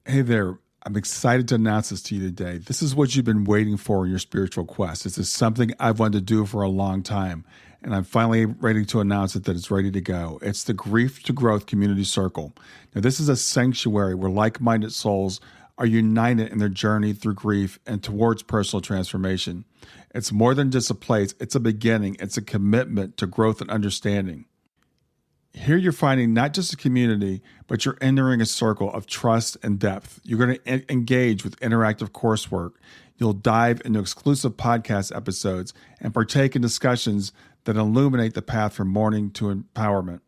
Hey there. I'm excited to announce this to you today. This is what you've been waiting for in your spiritual quest. This is something I've wanted to do for a long time, and I'm finally ready to announce it that it's ready to go. It's the Grief to Growth Community Circle. Now, this is a sanctuary where like-minded souls are united in their journey through grief and towards personal transformation. It's more than just a place. It's a beginning. It's a commitment to growth and understanding. Here you're finding not just a community, but you're entering a circle of trust and depth. You're going to engage with interactive coursework. You'll dive into exclusive podcast episodes and partake in discussions that illuminate the path from mourning to empowerment.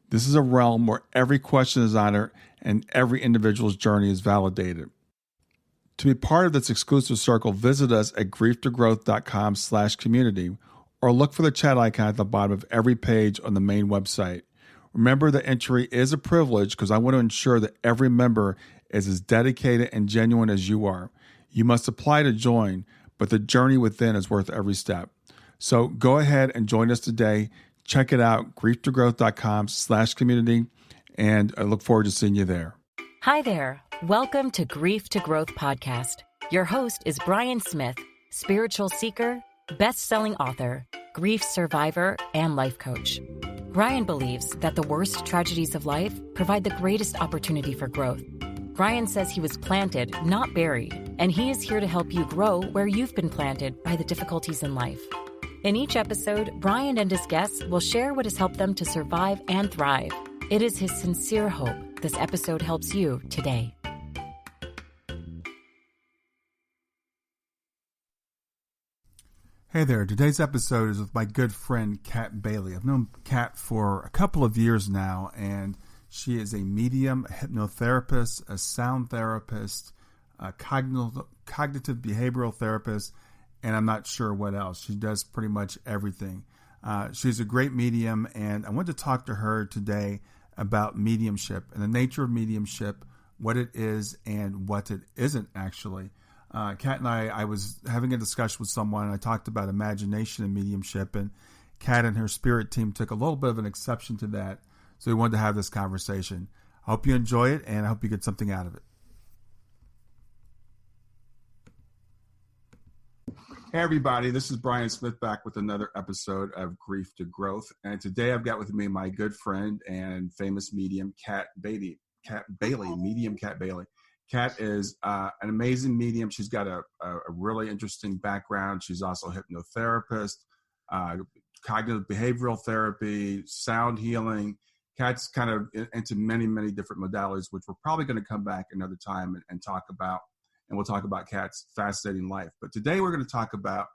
This is a realm where every question is honored and every individual's journey is validated. To be part of this exclusive circle, visit us at grieftogrowth.com/community or look for the chat icon at the bottom of every page on the main website. Remember that entry is a privilege because I want to ensure that every member is as dedicated and genuine as you are. You must apply to join, but the journey within is worth every step. So go ahead and join us today. Check it out, grieftogrowth.com/community, and I look forward to seeing you there. Hi there. Welcome to Grief to Growth podcast. Your host is Brian Smith, spiritual seeker, best-selling author, grief survivor, and life coach. Brian believes that the worst tragedies of life provide the greatest opportunity for growth. Brian says he was planted, not buried, and he is here to help you grow where you've been planted by the difficulties in life. In each episode, Brian and his guests will share what has helped them to survive and thrive. It is his sincere hope this episode helps you today. Hey there, today's episode is with my good friend, Kat Bailey. I've known Kat for a couple of years now, and she is a medium, a hypnotherapist, a sound therapist, a cognitive behavioral therapist, and I'm not sure what else. She does pretty much everything. She's a great medium, and I want to talk to her today about mediumship and the nature of mediumship, what it is and what it isn't actually. Kat and I was having a discussion with someone, and I talked about imagination and mediumship, and Kat and her spirit team took a little bit of an exception to that, so we wanted to have this conversation. I hope you enjoy it, and I hope you get something out of it. Hey everybody, this is Brian Smith back with another episode of Grief to Growth, and today I've got with me my good friend and famous medium, Kat Bailey. Medium Kat Bailey. Kat is an amazing medium. She's got a really interesting background. She's also a hypnotherapist, cognitive behavioral therapy, sound healing. Kat's kind of into many, many different modalities, which we're probably going to come back another time and talk about. And we'll talk about Kat's fascinating life. But today we're going to talk about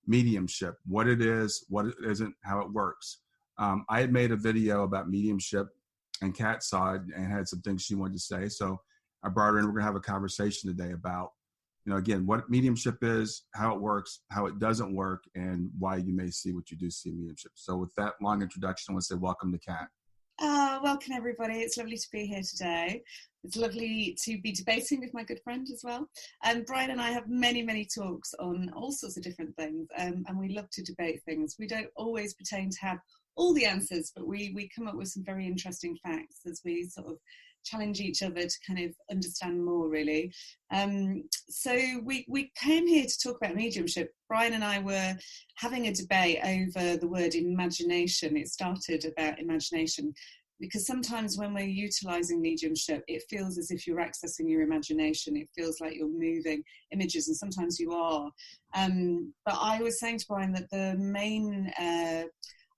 mediumship, what it is, what it isn't, how it works. I had made a video about mediumship, and Kat saw it and had some things she wanted to say. So I brought her in. We're going to have a conversation today about, again, what mediumship is, how it works, how it doesn't work, and why you may see what you do see in mediumship. So with that long introduction, I want to say welcome to Kat. Welcome, everybody. It's lovely to be here today. It's lovely to be debating with my good friend as well. And Brian and I have many, many talks on all sorts of different things, and we love to debate things. We don't always pretend to have all the answers, but we come up with some very interesting facts as we sort of challenge each other to kind of understand more, really. So we came here to talk about mediumship. Brian and I were having a debate over the word imagination. It started about imagination because sometimes when we're utilising mediumship, it feels as if you're accessing your imagination. It feels like you're moving images, and sometimes you are. But I was saying to Brian that the main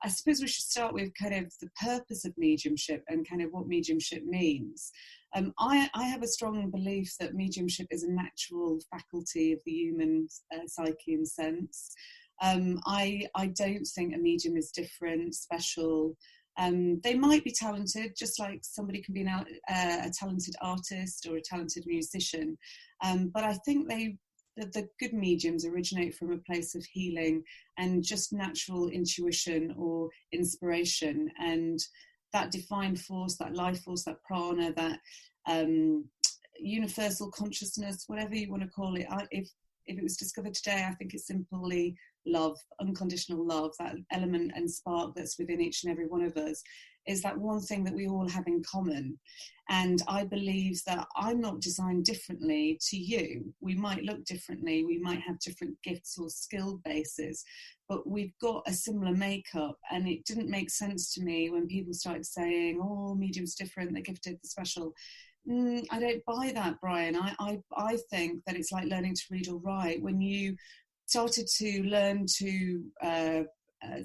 I suppose we should start with kind of the purpose of mediumship and kind of what mediumship means. I have a strong belief that mediumship is a natural faculty of the human psyche and sense. I don't think a medium is different, special. They might be talented, just like somebody can be a talented artist or a talented musician. But I think the good mediums originate from a place of healing and just natural intuition or inspiration, and that divine force, that life force, that prana, that universal consciousness, whatever you want to call it. If it was discovered today, I think it's simply love, unconditional love, that element and spark that's within each and every one of us. is that one thing that we all have in common. And I believe that I'm not designed differently to you. We might look differently, we might have different gifts or skill bases, but we've got a similar makeup. And it didn't make sense to me when people started saying, oh, medium's different, they're gifted, they're special. I don't buy that, Brian. I think that it's like learning to read or write. When you started to learn to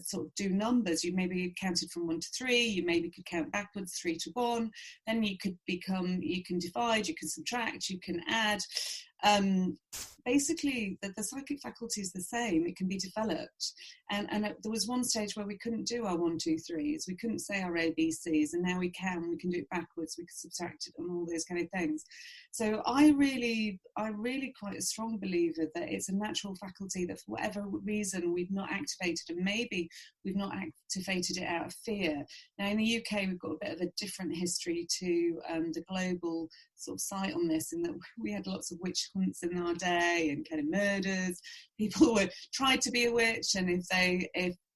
sort of do numbers, you maybe counted from 1 to 3, you maybe could count backwards 3 to 1, then you can divide, you can subtract, you can add. Basically the psychic faculty is the same. It can be developed, and there was one stage where we couldn't do our 1, 2, 3s, we couldn't say our ABCs, and now we can do it backwards, we can subtract it and all those kind of things. So I really quite a strong believer that it's a natural faculty that for whatever reason we've not activated, and maybe we've not activated it out of fear. Now in the UK we've got a bit of a different history to the global sort of sight on this, in that we had lots of witch hunts in our day and kind of murders. People were tried to be a witch, and if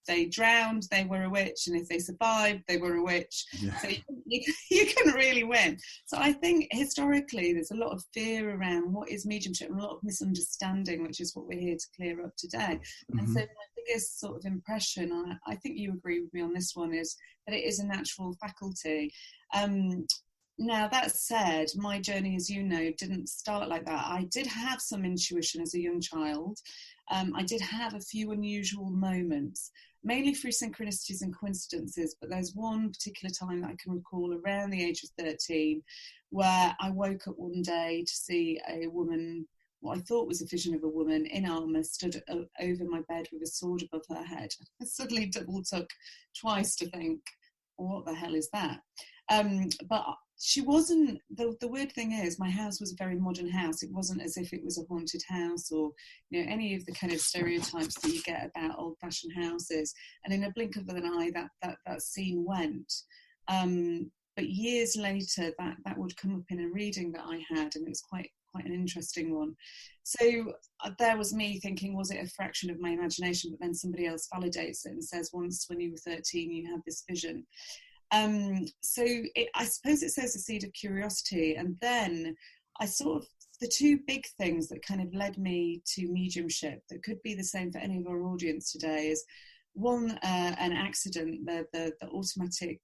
they drowned, they were a witch, and if they survived, they were a witch. Yeah. So you couldn't really win. So I think historically there's a lot of fear around what is mediumship, and a lot of misunderstanding, which is what we're here to clear up today. Mm-hmm. And so my biggest sort of impression, I think you agree with me on this one, is that it is a natural faculty. Now, that said, my journey, as you know, didn't start like that. I did have some intuition as a young child. I did have a few unusual moments, mainly through synchronicities and coincidences, but there's one particular time that I can recall around the age of 13, where I woke up one day to see a woman, what I thought was a vision of a woman in armour, stood over my bed with a sword above her head. I suddenly double took twice to think, what the hell is that? But she wasn't, the weird thing is, my house was a very modern house. It wasn't as if it was a haunted house, or any of the kind of stereotypes that you get about old-fashioned houses. And in a blink of an eye, that scene went. But years later, that would come up in a reading that I had, and it was quite an interesting one. So there was me thinking, was it a fraction of my imagination? But then somebody else validates it and says, once when you were 13, you had this vision. So I suppose it says a seed of curiosity. And then the two big things that kind of led me to mediumship, that could be the same for any of our audience today, is one, an accident, the automatic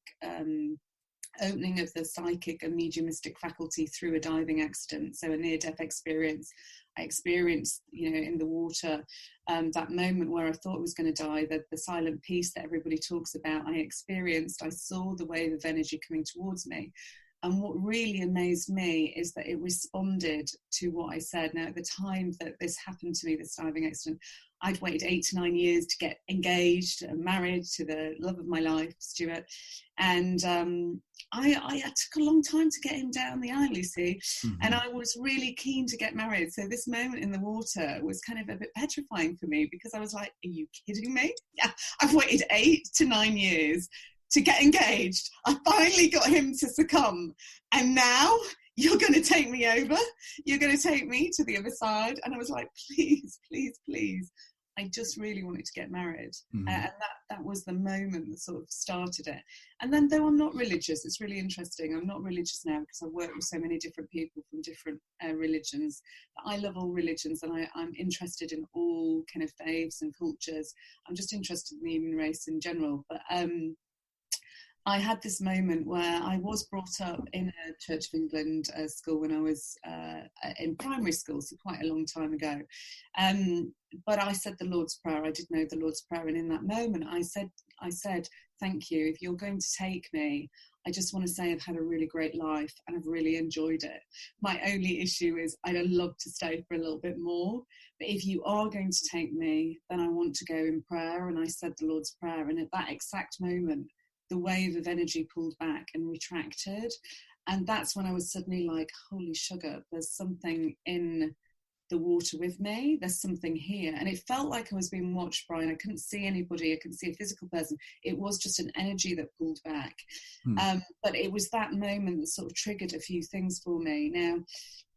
opening of the psychic and mediumistic faculty through a diving accident. So a near-death experience. I experienced, in the water, that moment where I thought I was going to die, the silent peace that everybody talks about, I experienced. I saw the wave of energy coming towards me. And what really amazed me is that it responded to what I said. Now, at the time that this happened to me, this diving accident, I'd waited 8 to 9 years to get engaged and married to the love of my life, Stuart. And I took a long time to get him down the aisle, you see. Mm-hmm. And I was really keen to get married. So this moment in the water was kind of a bit petrifying for me, because I was like, are you kidding me? Yeah, I've waited 8 to 9 years to get engaged. I finally got him to succumb. And now you're going to take me over? You're going to take me to the other side? And I was like, please, please, please. I just really wanted to get married. Mm-hmm. And that was the moment that sort of started it. And then, though I'm not religious, it's really interesting. I'm not religious now because I work with so many different people from different religions. But I love all religions, and I'm interested in all kind of faiths and cultures. I'm just interested in the human race in general. But I had this moment where I was brought up in a Church of England school when I was in primary school, so quite a long time ago. But I said the Lord's Prayer. I did know the Lord's Prayer, and in that moment I said, thank you. If you're going to take me, I just want to say I've had a really great life and I've really enjoyed it. My only issue is I'd love to stay for a little bit more. But if you are going to take me, then I want to go in prayer. And I said the Lord's Prayer, and at that exact moment, the wave of energy pulled back and retracted. And that's when I was suddenly like, holy sugar, there's something in the water with me. There's something here. And it felt like I was being watched, Brian. I couldn't see anybody. I couldn't see a physical person. It was just an energy that pulled back. But it was that moment that sort of triggered a few things for me. Now,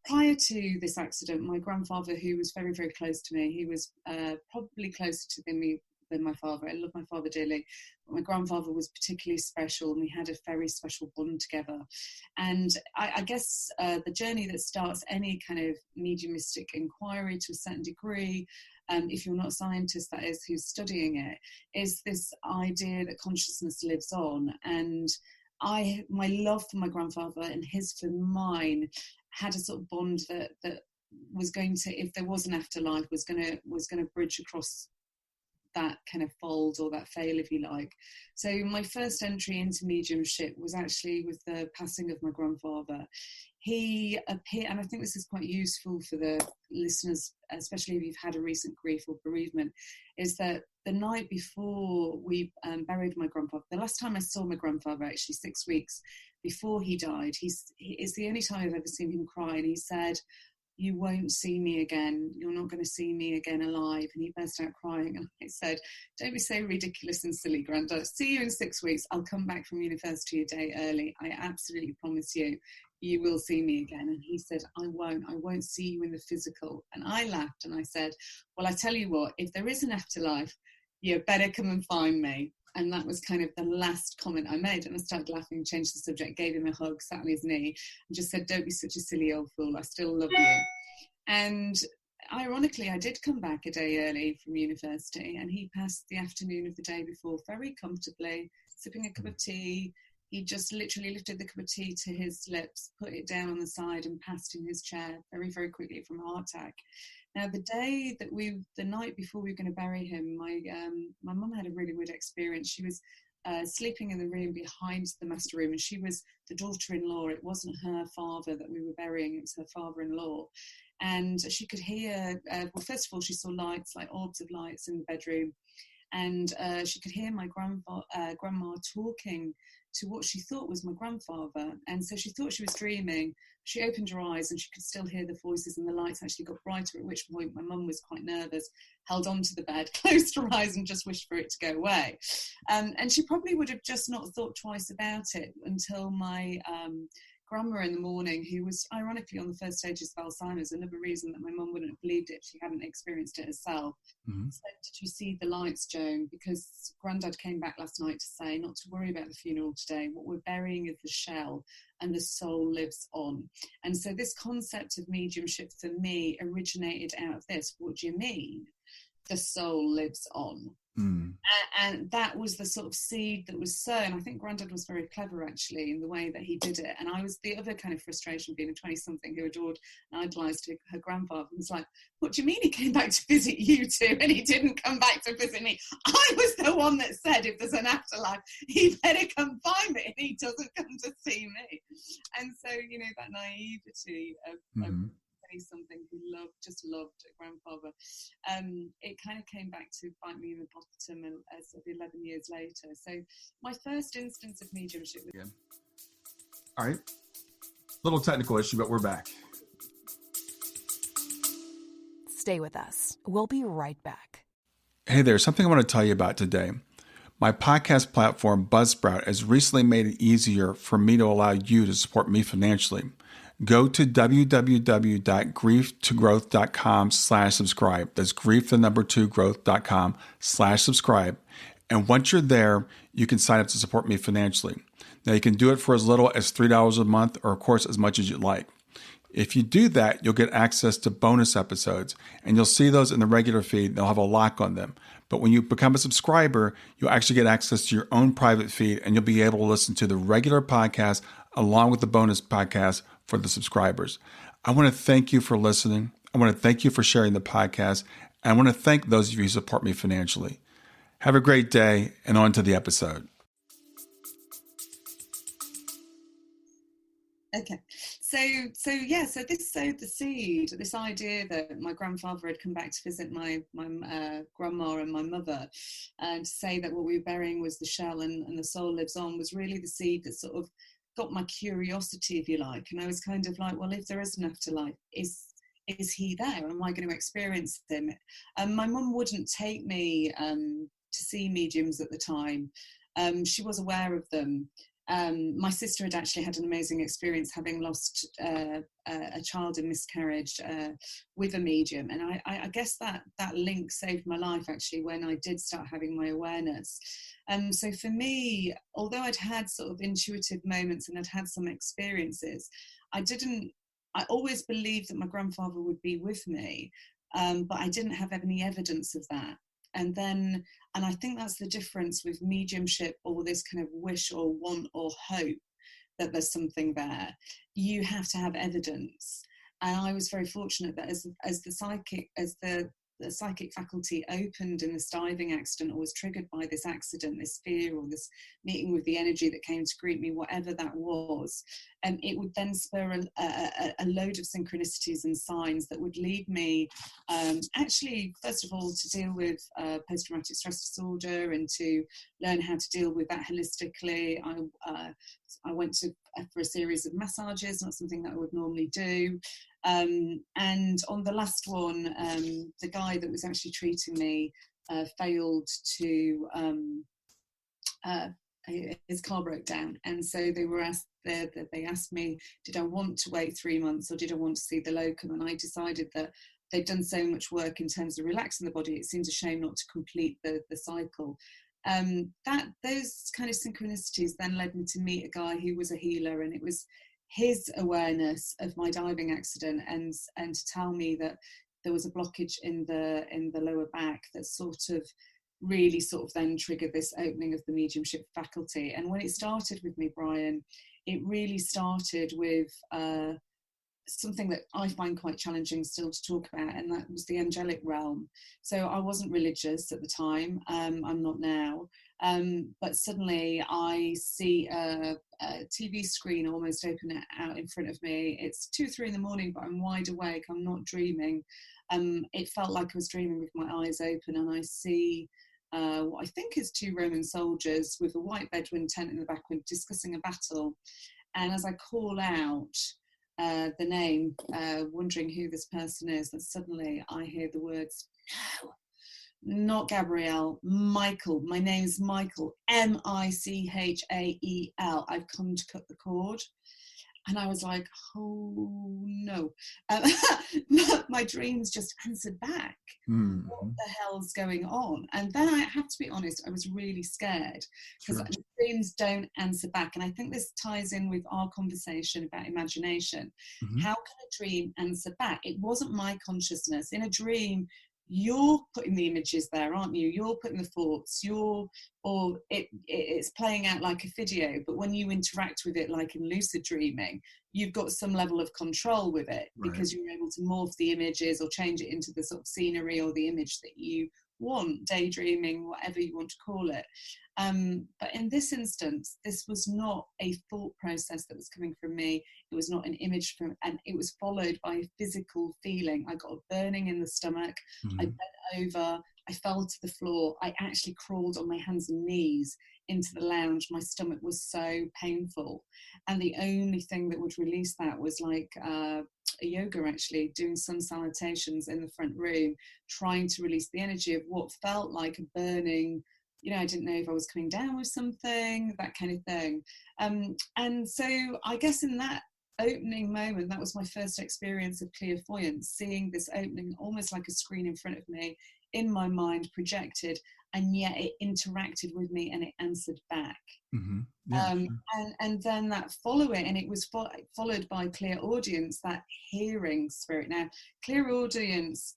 prior to this accident, my grandfather, who was very, very close to me, he was probably closer to me than my father. I love my father dearly, but my grandfather was particularly special, and we had a very special bond together. And I guess the journey that starts any kind of mediumistic inquiry to a certain degree, if you're not a scientist, that is, who's studying it, is this idea that consciousness lives on. And my love for my grandfather and his for mine had a sort of bond that was going to, if there was an afterlife, was going to bridge across that kind of fold, or that veil, if you like. So my first entry into mediumship was actually with the passing of my grandfather. He appeared, and I think this is quite useful for the listeners, especially if you've had a recent grief or bereavement, is that the night before we buried my grandfather, the last time I saw my grandfather, actually 6 weeks before he died, it's the only time I've ever seen him cry, and he said, "You won't see me again. You're not going to see me again alive." And he burst out crying. And I said, "Don't be so ridiculous and silly, Grandad. See you in 6 weeks. I'll come back from university a day early. I absolutely promise you, you will see me again." And he said, I won't see you in the physical." And I laughed and I said, "Well, I tell you what, if there is an afterlife, you better come and find me." And that was kind of the last comment I made. And I started laughing, changed the subject, gave him a hug, sat on his knee, and just said, "Don't be such a silly old fool. I still love you." And ironically, I did come back a day early from university, and he passed the afternoon of the day before very comfortably, sipping a cup of tea. He just literally lifted the cup of tea to his lips, put it down on the side, and passed in his chair very, very quickly from a heart attack. Now, the night before we were going to bury him, my mum had a really weird experience. She was sleeping in the room behind the master room, and she was the daughter-in-law. It wasn't her father that we were burying, it was her father-in-law. And she could hear, well, first of all, she saw lights, like orbs of lights in the bedroom. And she could hear my grandma talking to what she thought was my grandfather. And so she thought she was dreaming. She opened her eyes and she could still hear the voices, and the lights actually got brighter, at which point my mum was quite nervous, held onto the bed, closed her eyes and just wished for it to go away. And she probably would have just not thought twice about it until my grandma in the morning, who was ironically on the first stages of Alzheimer's, another reason that my mum wouldn't have believed it if she hadn't experienced it herself, said, "Did you see the lights, Joan? Because Grandad came back last night to say not to worry about the funeral today. What we're burying is the shell, and the soul lives on." And so this concept of mediumship for me originated out of this. What do you mean? The soul lives on. And that was the sort of seed that was sown. I think Grandad was very clever, actually, in the way that he did it. And I was the other kind of frustration, being a 20-something who adored and idolised her grandfather. It was like, "What do you mean he came back to visit you two and he didn't come back to visit me? I was the one that said if there's an afterlife, he better come find me, and he doesn't come to see me." And so, that naivety of something who loved a grandfather, it kind of came back to bite me in the bottom as of 11 years later. So my first instance of mediumship was... All right, little technical issue, but we're back. Stay with us. We'll be right back. Hey there, something I want to tell you about today. My podcast platform, Buzzsprout, has recently made it easier for me to allow you to support me financially. Go to www.grieftogrowth.com/subscribe. That's grief2growth.com/subscribe. And once you're there, you can sign up to support me financially. Now, you can do it for as little as $3 a month, or of course, as much as you'd like. If you do that, you'll get access to bonus episodes, and you'll see those in the regular feed. They'll have a lock on them. But when you become a subscriber, you'll actually get access to your own private feed, and you'll be able to listen to the regular podcast along with the bonus podcast for the subscribers. I want to thank you for listening. I want to thank you for sharing the podcast. And I want to thank those of you who support me financially. Have a great day, and on to the episode. Okay, so this sowed the seed, this idea that my grandfather had come back to visit my grandma and my mother, and to say that what we were burying was the shell and the soul lives on, was really the seed that sort of got my curiosity, if you like. And I was kind of like, well, if there is an afterlife, is he there? Am I going to experience him? My mum wouldn't take me to see mediums at the time. She was aware of them. My sister had actually had an amazing experience having lost a child in miscarriage with a medium, and I guess that link saved my life actually when I did start having my awareness. So for me, although I'd had sort of intuitive moments and I'd had some experiences, I always believed that my grandfather would be with me, but I didn't have any evidence of that. And I think that's the difference with mediumship, or this kind of wish or want or hope that there's something there. You have to have evidence. And I was very fortunate that as the psychic faculty opened in this diving accident, or was triggered by this accident, this fear, or this meeting with the energy that came to greet me, whatever that was, it would then spur a load of synchronicities and signs that would lead me actually, first of all, to deal with post-traumatic stress disorder and to learn how to deal with that holistically. I went for a series of massages, not something that I would normally do. And on the last one, the guy that was actually treating me failed to, his car broke down. And so they asked me, did I want to wait 3 months or did I want to see the locum? And I decided that they'd done so much work in terms of relaxing the body, it seems a shame not to complete the cycle. Those kind of synchronicities then led me to meet a guy who was a healer, and it was his awareness of my diving accident and to tell me that there was a blockage in the lower back that really then triggered this opening of the mediumship faculty. And when it started with me, Brian, it really started with something that I find quite challenging still to talk about, and that was the angelic realm. So I wasn't religious at the time, I'm not now, but suddenly I see a TV screen almost open out in front of me. It's 2 or 3 in the morning, but I'm wide awake, I'm not dreaming. It felt like I was dreaming with my eyes open, and I see what I think is 2 Roman soldiers with a white Bedouin tent in the background discussing a battle. And as I call out the name, wondering who this person is, and suddenly I hear the words, no, not Gabrielle, Michael. My name's Michael, Michael. I've come to cut the cord. And I was like, oh no. My dreams just answered back. Mm-hmm. What the hell's going on? And then I have to be honest, I was really scared, because dreams don't answer back. And I think this ties in with our conversation about imagination. Mm-hmm. How can a dream answer back? It wasn't my consciousness. In a dream, you're putting the images there, aren't you? You're putting the thoughts, it's playing out like a video, but when you interact with it like in lucid dreaming, you've got some level of control with it, because you're able to morph the images or change it into the sort of scenery or the image that you want, daydreaming, whatever you want to call it. But in this instance, this was not a thought process that was coming from me. It was not an image and it was followed by a physical feeling. I got a burning in the stomach. Mm-hmm. I bent over. I fell to the floor. I actually crawled on my hands and knees into the lounge. My stomach was so painful. And the only thing that would release that was like a yoga, actually, doing some salutations in the front room, trying to release the energy of what felt like a burning, I didn't know if I was coming down with something, that kind of thing. And so I guess in that opening moment, that was my first experience of clairvoyance, seeing this opening almost like a screen in front of me, in my mind, projected, and yet it interacted with me and it answered back. Mm-hmm. Yeah, sure. And then that following, and it was followed by clairaudience, that hearing spirit. Now, clairaudience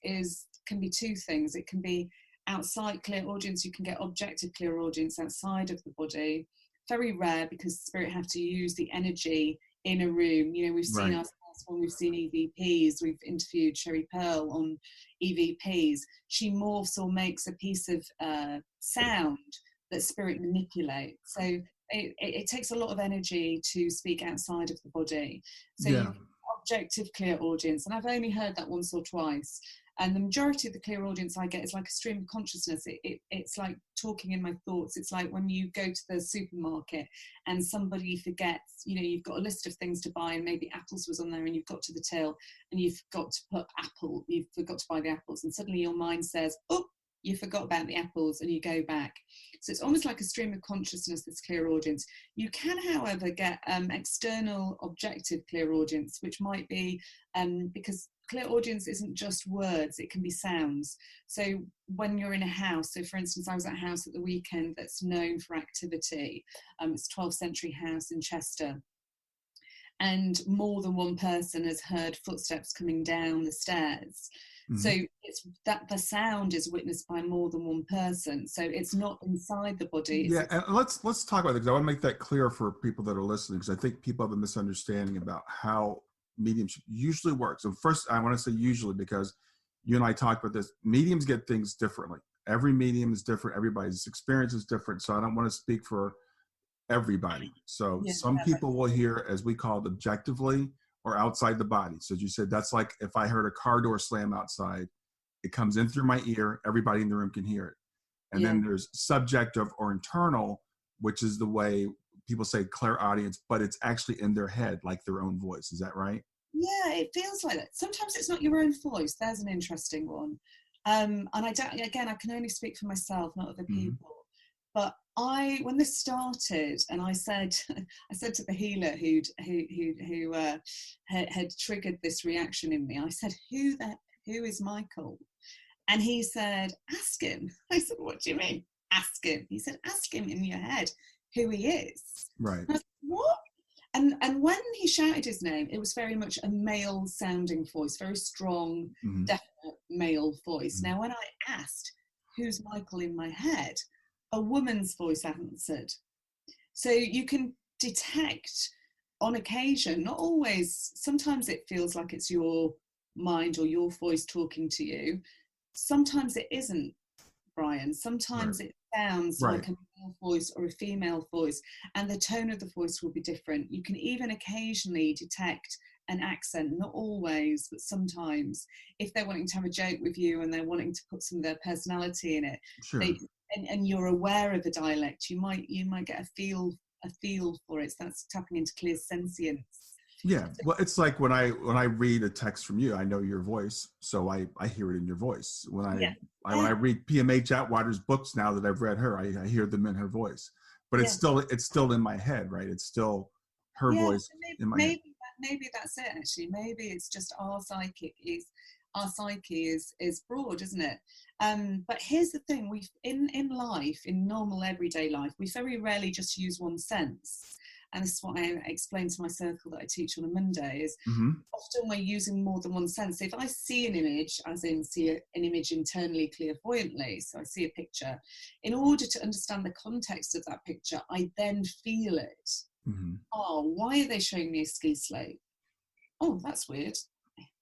can be 2 things. It can be outside clairaudience. You can get objective clairaudience outside of the body. Very rare, because spirit have to use the energy in a room. We've seen ourselves when we've seen EVPs. We've interviewed Sherry Pearl on EVPs. She morphs or makes a piece of sound that spirit manipulates. So it takes a lot of energy to speak outside of the body. So you have objective clairaudience, and I've only heard that once or twice. And the majority of the clairaudience I get is like a stream of consciousness. It's like talking in my thoughts. It's like when you go to the supermarket and somebody forgets, you've got a list of things to buy and maybe apples was on there, and you've got to the till and you've got to put apple, you've forgot to buy the apples, and suddenly your mind says, oh, you forgot about the apples and you go back. So it's almost like a stream of consciousness, this clairaudience. You can, however, get external objective clairaudience, which might be because clairaudience isn't just words, it can be sounds. So when you're in a house, so for instance, I was at a house at the weekend that's known for activity. It's a 12th century house in Chester. And more than one person has heard footsteps coming down the stairs. Mm-hmm. So it's that the sound is witnessed by more than one person. So it's not inside the body. Yeah, and let's talk about it, because I want to make that clear for people that are listening, because I think people have a misunderstanding about how mediumship usually works. And first, I want to say usually, because you and I talked about this. Mediums get things differently. Every medium is different. Everybody's experience is different. So I don't want to speak for everybody. So some people will hear, as we call it, objectively or outside the body. So as you said, that's like if I heard a car door slam outside, it comes in through my ear, everybody in the room can hear it. And then there's subjective or internal, which is the way people say clairaudience, but it's actually in their head, like their own voice. Is that right? Yeah, it feels like that. Sometimes it's not your own voice. There's an interesting one. And I don't, again, I can only speak for myself, not other people. But when this started, and I said to the healer who had triggered this reaction in me, I said, who is Michael? And he said, ask him. I said, what do you mean? Ask him. He said, ask him in your head who he is. Right. I said, what? And when he shouted his name, it was very much a male sounding voice, very strong, definite male voice. Now, when I asked, who's Michael in my head, a woman's voice answered. So you can detect on occasion, not always, sometimes it feels like it's your mind or your voice talking to you. Sometimes it isn't, Brian. Sometimes it sounds like a male voice or a female voice, and the tone of the voice will be different. You can even occasionally detect an accent, not always, but sometimes, if they're wanting to have a joke with you and they're wanting to put some of their personality in it. Sure. And you're aware of a dialect, you might get a feel for it. So that's tapping into clear sentience. Yeah, well, it's like when I read a text from you, I know your voice, so I hear it in your voice. When I read PMH Atwater's books now that I've read her, I hear them in her voice. But it's still in my head, right? It's still her voice in my head. Maybe that's it. Actually, maybe it's just our psyche is broad, isn't it? But here's the thing: we in life, in normal everyday life, we very rarely just use one sense. And this is what I explain to my circle that I teach on a Monday, is often we're using more than one sense. So if I see an image, as in see an image internally clairvoyantly, so I see a picture, in order to understand the context of that picture, I then feel it. Oh, why are they showing me a ski slope? Oh, that's weird.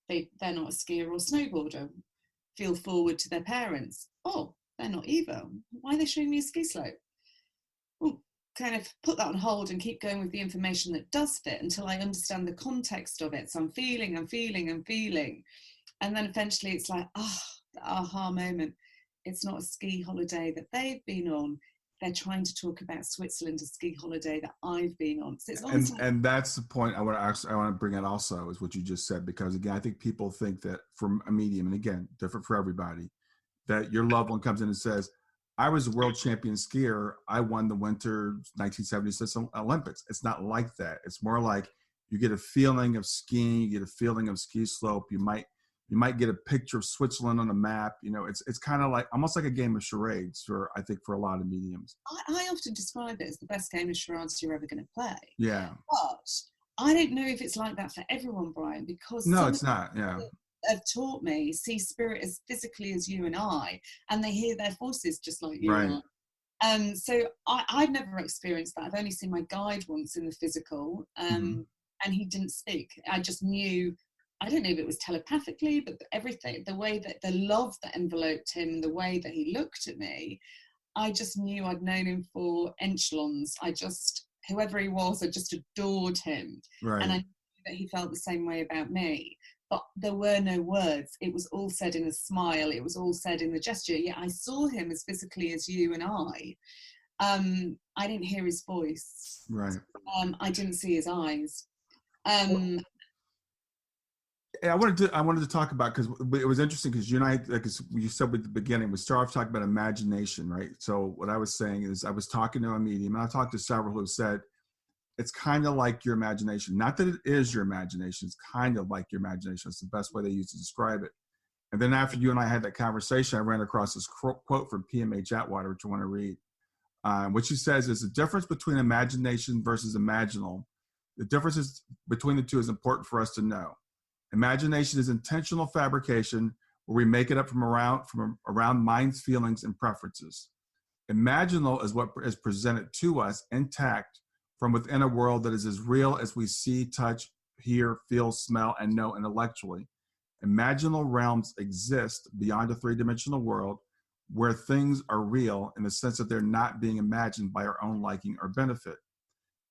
They're not a skier or snowboarder. Feel forward to their parents. Oh, they're not either. Why are they showing me a ski slope? Oh, kind of put that on hold and keep going with the information that does fit until I understand the context of it. So I'm feeling. And then eventually it's like, the aha moment. It's not a ski holiday that they've been on. They're trying to talk about Switzerland, a ski holiday that I've been on. So it's and that's the point I want to bring out also, is what you just said, because again, I think people think that from a medium, and again, different for everybody, that your loved one comes in and says, I was a world champion skier. I won the winter 1976 Olympics. It's not like that. It's more like you get a feeling of skiing, you get a feeling of ski slope. You might get a picture of Switzerland on a map. You know, it's kind of like almost like a game of charades I think for a lot of mediums. I often describe it as the best game of charades you're ever going to play. Yeah. But I don't know if it's like that for everyone, Brian, because no, it's not. Yeah. Have taught me see spirit as physically as you and I, and they hear their voices just like you and I. So I've never experienced that. I've only seen my guide once in the physical, and he didn't speak. I just knew. I don't know if it was telepathically, but everything, the way that the love that enveloped him, the way that he looked at me, I just knew I'd known him for echelons. Whoever he was, I just adored him. Right. And I knew that he felt the same way about me. But there were no words. It was all said in a smile. It was all said in the gesture. Yet I saw him as physically as you and I. I didn't hear his voice. Right. I didn't see his eyes. I wanted to talk about, because it was interesting, because you and I, like you said at the beginning, we start off talking about imagination, right? So what I was saying is, I was talking to a medium, and I talked to several who said it's kind of like your imagination. Not that it is your imagination, it's kind of like your imagination. It's the best way they use to describe it. And then after you and I had that conversation, I ran across this quote from PMH Atwater, which I want to read, which he says is, the difference between imagination versus imaginal. The differences between the two is important for us to know. Imagination is intentional fabrication, where we make it up from around mind's feelings and preferences. Imaginal is what is presented to us intact from within a world that is as real as we see, touch, hear, feel, smell, and know intellectually. Imaginal realms exist beyond a three-dimensional world, where things are real in the sense that they're not being imagined by our own liking or benefit.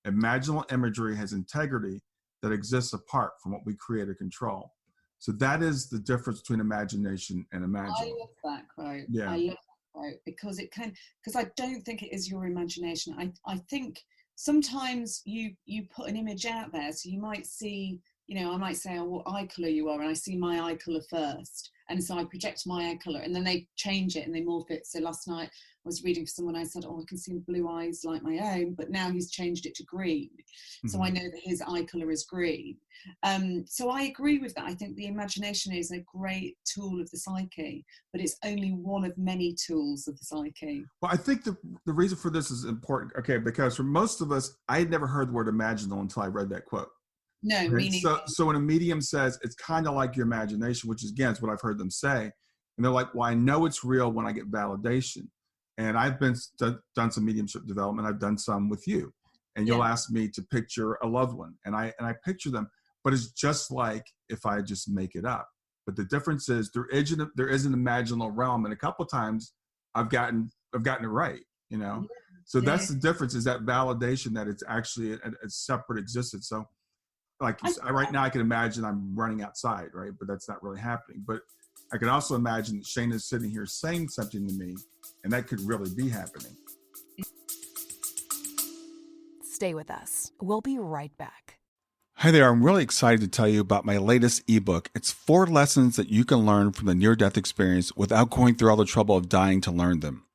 Imaginal imagery has integrity that exists apart from what we create or control. So that is the difference between imagination and imaginal. I love that quote. Yeah. I love that quote, because I don't think it is your imagination. I think sometimes you put an image out there, so you might see, I might say, oh, what eye colour you are, and I see my eye colour first, and so I project my eye colour, and then they change it and they morph it. So last night I was reading for someone, I said, oh, I can see blue eyes like my own, but now he's changed it to green. Mm-hmm. So I know that his eye colour is green. So I agree with that. I think the imagination is a great tool of the psyche, but it's only one of many tools of the psyche. Well, I think the reason for this is important, because for most of us, I had never heard the word imaginal until I read that quote. No, right? Meaning. So when a medium says it's kind of like your imagination, which is, again, is what I've heard them say, and they're like, well, I know it's real when I get validation. And I've done some mediumship development. I've done some with you, and you'll ask me to picture a loved one, and I picture them, but it's just like if I just make it up. But the difference is there is an imaginal realm, and a couple of times I've gotten it right, So that's the difference, is that validation that it's actually a separate existence. So, like right now, I can imagine I'm running outside, right? But that's not really happening. But I can also imagine that Shane is sitting here saying something to me, and that could really be happening. Stay with us. We'll be right back. Hi there. I'm really excited to tell you about my latest ebook. It's 4 lessons that you can learn from the near-death experience without going through all the trouble of dying to learn them.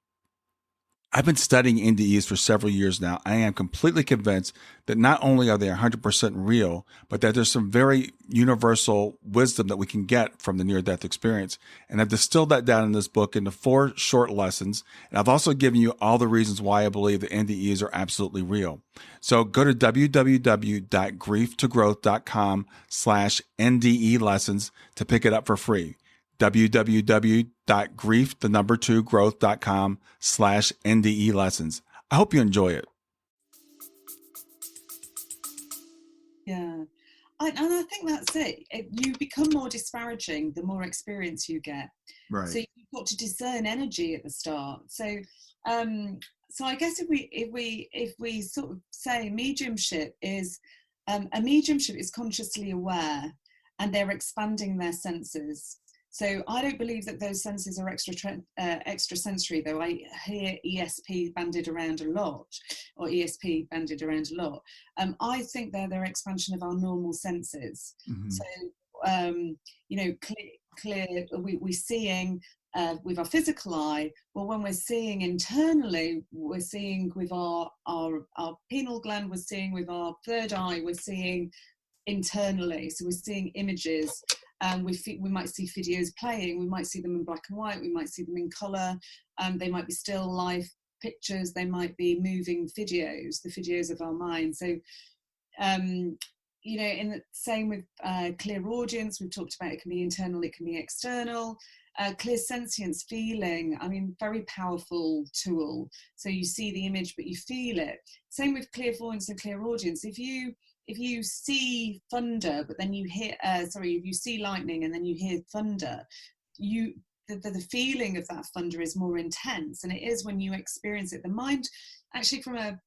I've been studying NDEs for several years now. I am completely convinced that not only are they 100% real, but that there's some very universal wisdom that we can get from the near-death experience. And I've distilled that down in this book into 4 short lessons. And I've also given you all the reasons why I believe the NDEs are absolutely real. So go to www.grieftogrowth.com/NDE lessons to pick it up for free. www.grieftogrowth.com/NDE lessons. I hope you enjoy it. Yeah. And I think that's it. You become more disparaging the more experience you get. Right. So you've got to discern energy at the start. So I guess if we sort of say mediumship is a mediumship is consciously aware, and they're expanding their senses. So I don't believe that those senses are extrasensory, though I hear ESP bandied around a lot, or ESP bandied around a lot. I think they're their expansion of our normal senses. Mm-hmm. So, clear, we're seeing with our physical eye. Well, when we're seeing internally, we're seeing with our pineal gland, we're seeing with our third eye, we're seeing internally. So we're seeing images. We might see videos playing, we might see them in black and white, we might see them in colour, they might be still life pictures, they might be moving videos, the videos of our mind. So, in the same with clairaudience, we've talked about it can be internal, it can be external. Clairsentience, feeling, very powerful tool. So you see the image, but you feel it. Same with clairvoyance and clairaudience. If you see thunder, but then you hear, if you see lightning and then you hear thunder, the feeling of that thunder is more intense, and it is when you experience it. The mind, actually, from a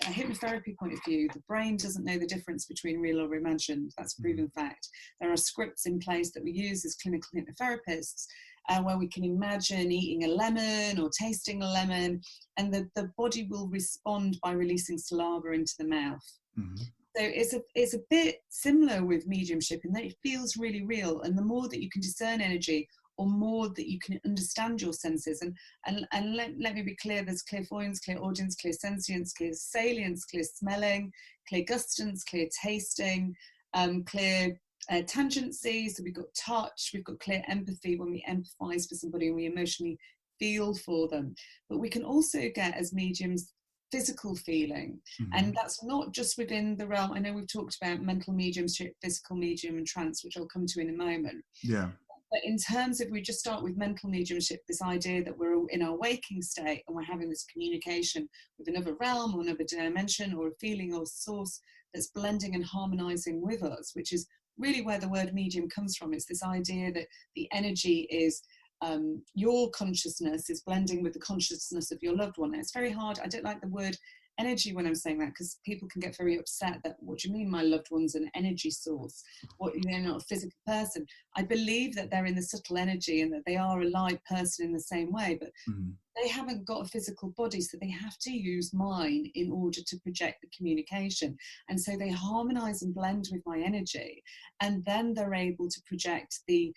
hypnotherapy point of view, the brain doesn't know the difference between real or imagined. That's a proven fact. There are scripts in place that we use as clinical hypnotherapists, where we can imagine eating a lemon or tasting a lemon, and the body will respond by releasing saliva into the mouth. Mm-hmm. So it's a bit similar with mediumship in that it feels really real. And the more that you can discern energy, or more that you can understand your senses, and let me be clear, there's clairvoyance, clairaudience, clairsentience, clairsalience, clear smelling, clairgustance, clear tasting, clear tangency. So we've got touch, we've got clear empathy when we empathize for somebody and we emotionally feel for them. But we can also get, as mediums, physical feeling. And that's not just within the realm. I know we've talked about mental mediumship, physical medium, and trance, which I'll come to in a moment. Yeah. But in terms of, we just start with mental mediumship, this idea that we're in our waking state and we're having this communication with another realm or another dimension or a feeling or source that's blending and harmonizing with us, which is really where the word medium comes from. It's this idea that the energy is your consciousness is blending with the consciousness of your loved one. And it's very hard. I don't like the word energy when I'm saying that, because people can get very upset that, what do you mean my loved one's an energy source? What, they're not a physical person? I believe that they're in the subtle energy and that they are a live person in the same way, but they haven't got a physical body, so they have to use mine in order to project the communication. And so they harmonize and blend with my energy, and then they're able to project the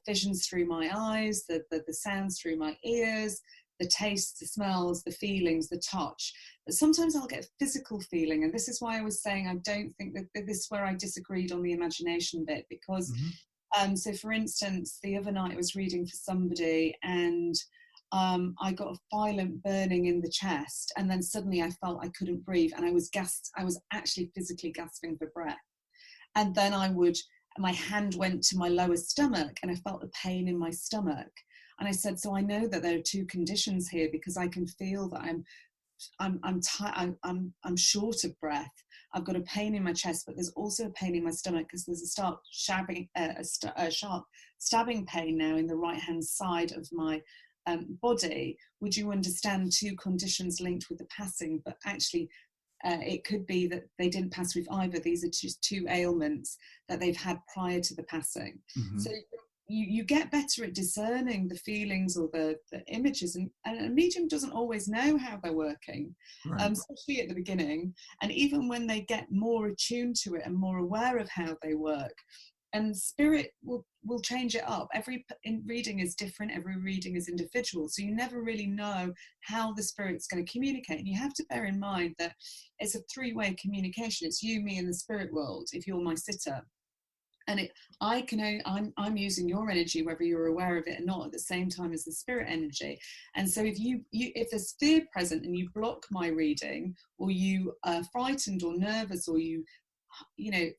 visions through my eyes, the sounds through my ears, the tastes, the smells, the feelings, the touch. But sometimes I'll get physical feeling, and this is why I was saying I don't think that this is where I disagreed on the imagination bit, because so for instance, the other night I was reading for somebody, and I got a violent burning in the chest, and then suddenly I felt I couldn't breathe, and I was actually physically gasping for breath. And then my hand went to my lower stomach, and I felt a pain in my stomach. And I said, so I know that there are two conditions here, because I can feel that I'm short of breath. I've got a pain in my chest, but there's also a pain in my stomach, because there's a sharp stabbing pain now in the right hand side of my body. Would you understand two conditions linked with the passing? But actually, it could be that they didn't pass with either. These are just two ailments that they've had prior to the passing. So you get better at discerning the feelings or the images, and a medium doesn't always know how they're working, especially at the beginning. And even when they get more attuned to it and more aware of how they work, and spirit will change it up. Every reading is different, every reading is individual, so you never really know how the spirit's going to communicate. And you have to bear in mind that it's a three-way communication. It's you, me, and the spirit world, if you're my sitter. And I'm using your energy, whether you're aware of it or not, at the same time as the spirit energy. And so if there's fear present and you block my reading, or you are frightened or nervous, or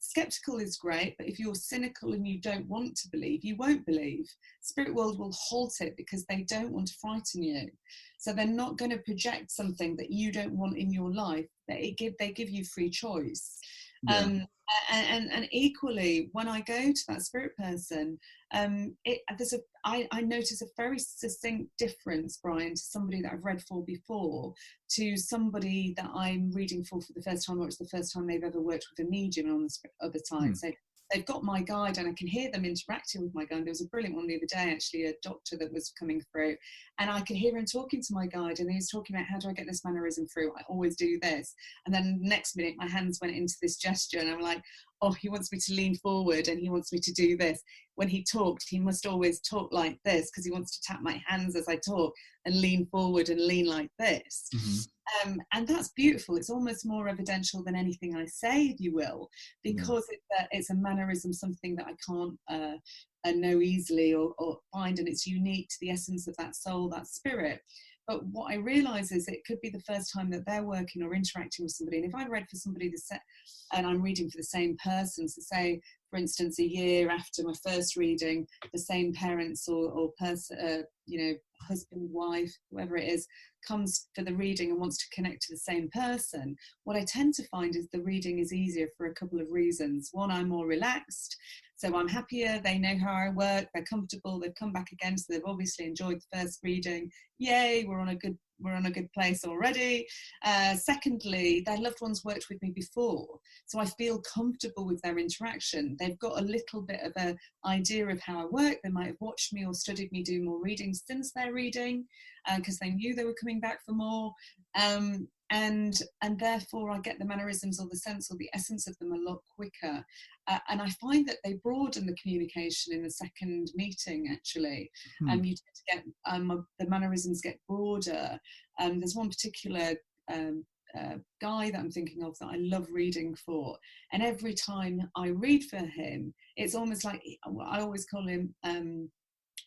skeptical is great, but if you're cynical and you don't want to believe, you won't believe. Spirit world will halt it, because they don't want to frighten you. So they're not going to project something that you don't want in your life. They give you free choice. And equally, when I go to that spirit person, I notice a very succinct difference, Brian, to somebody that I've read for before, to somebody that I'm reading for the first time, or it's the first time they've ever worked with a medium on the other time. So they've got my guide, and I can hear them interacting with my guide. There was a brilliant one the other day, actually, a doctor that was coming through, and I could hear him talking to my guide, and he was talking about, how do I get this mannerism through? I always do this. And then next minute, my hands went into this gesture, and I'm like, oh, he wants me to lean forward, and he wants me to do this. When he talked, he must always talk like this, because he wants to tap my hands as I talk and lean forward and lean like this. And that's beautiful. It's almost more evidential than anything I say, if you will, because it's a mannerism, something that I can't know easily or find, and it's unique to the essence of that soul, that spirit. But what I realise is it could be the first time that they're working or interacting with somebody. And if I read for somebody and I'm reading for the same person, so say, for instance, a year after my first reading, the same parents or person, husband, wife, whoever it is, comes for the reading and wants to connect to the same person, what I tend to find is the reading is easier for a couple of reasons. One, I'm more relaxed, so I'm happier, they know how I work, they're comfortable, they've come back again, so they've obviously enjoyed the first reading. Yay, we're on a good place already. Secondly, their loved ones worked with me before, so I feel comfortable with their interaction. They've got a little bit of an idea of how I work. They might have watched me or studied me do more readings since their reading, because they knew they were coming back for more. and therefore I get the mannerisms or the sense or the essence of them a lot quicker, and I find that they broaden the communication in the second meeting actually. You tend to get the mannerisms get broader. There's one particular guy that I'm thinking of that I love reading for, and every time I read for him, it's almost like, I always call him,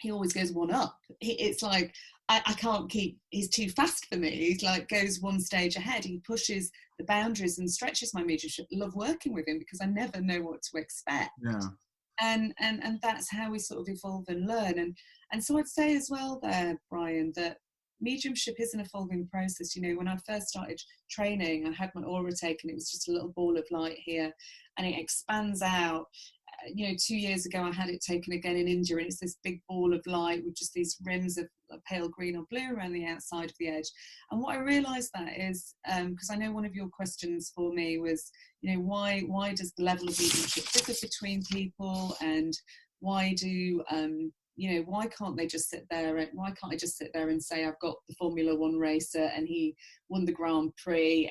he always goes one up. It's like I can't keep, he's too fast for me. He's like goes one stage ahead. He pushes the boundaries and stretches my mediumship. I love working with him because I never know what to expect. Yeah. And that's how we sort of evolve and learn. And so I'd say as well there, Brian, that mediumship is an evolving process. You know, when I first started training, I had my aura taken. It was just a little ball of light here, and it expands out. You know, 2 years ago I had it taken again in India, and it's this big ball of light with just these rims of pale green or blue around the outside of the edge. And what I realized that is, because I know one of your questions for me was, you know, why does the level of mediumship differ between people, and why do you know, why can't I just sit there and say I've got the Formula One racer and he won the Grand Prix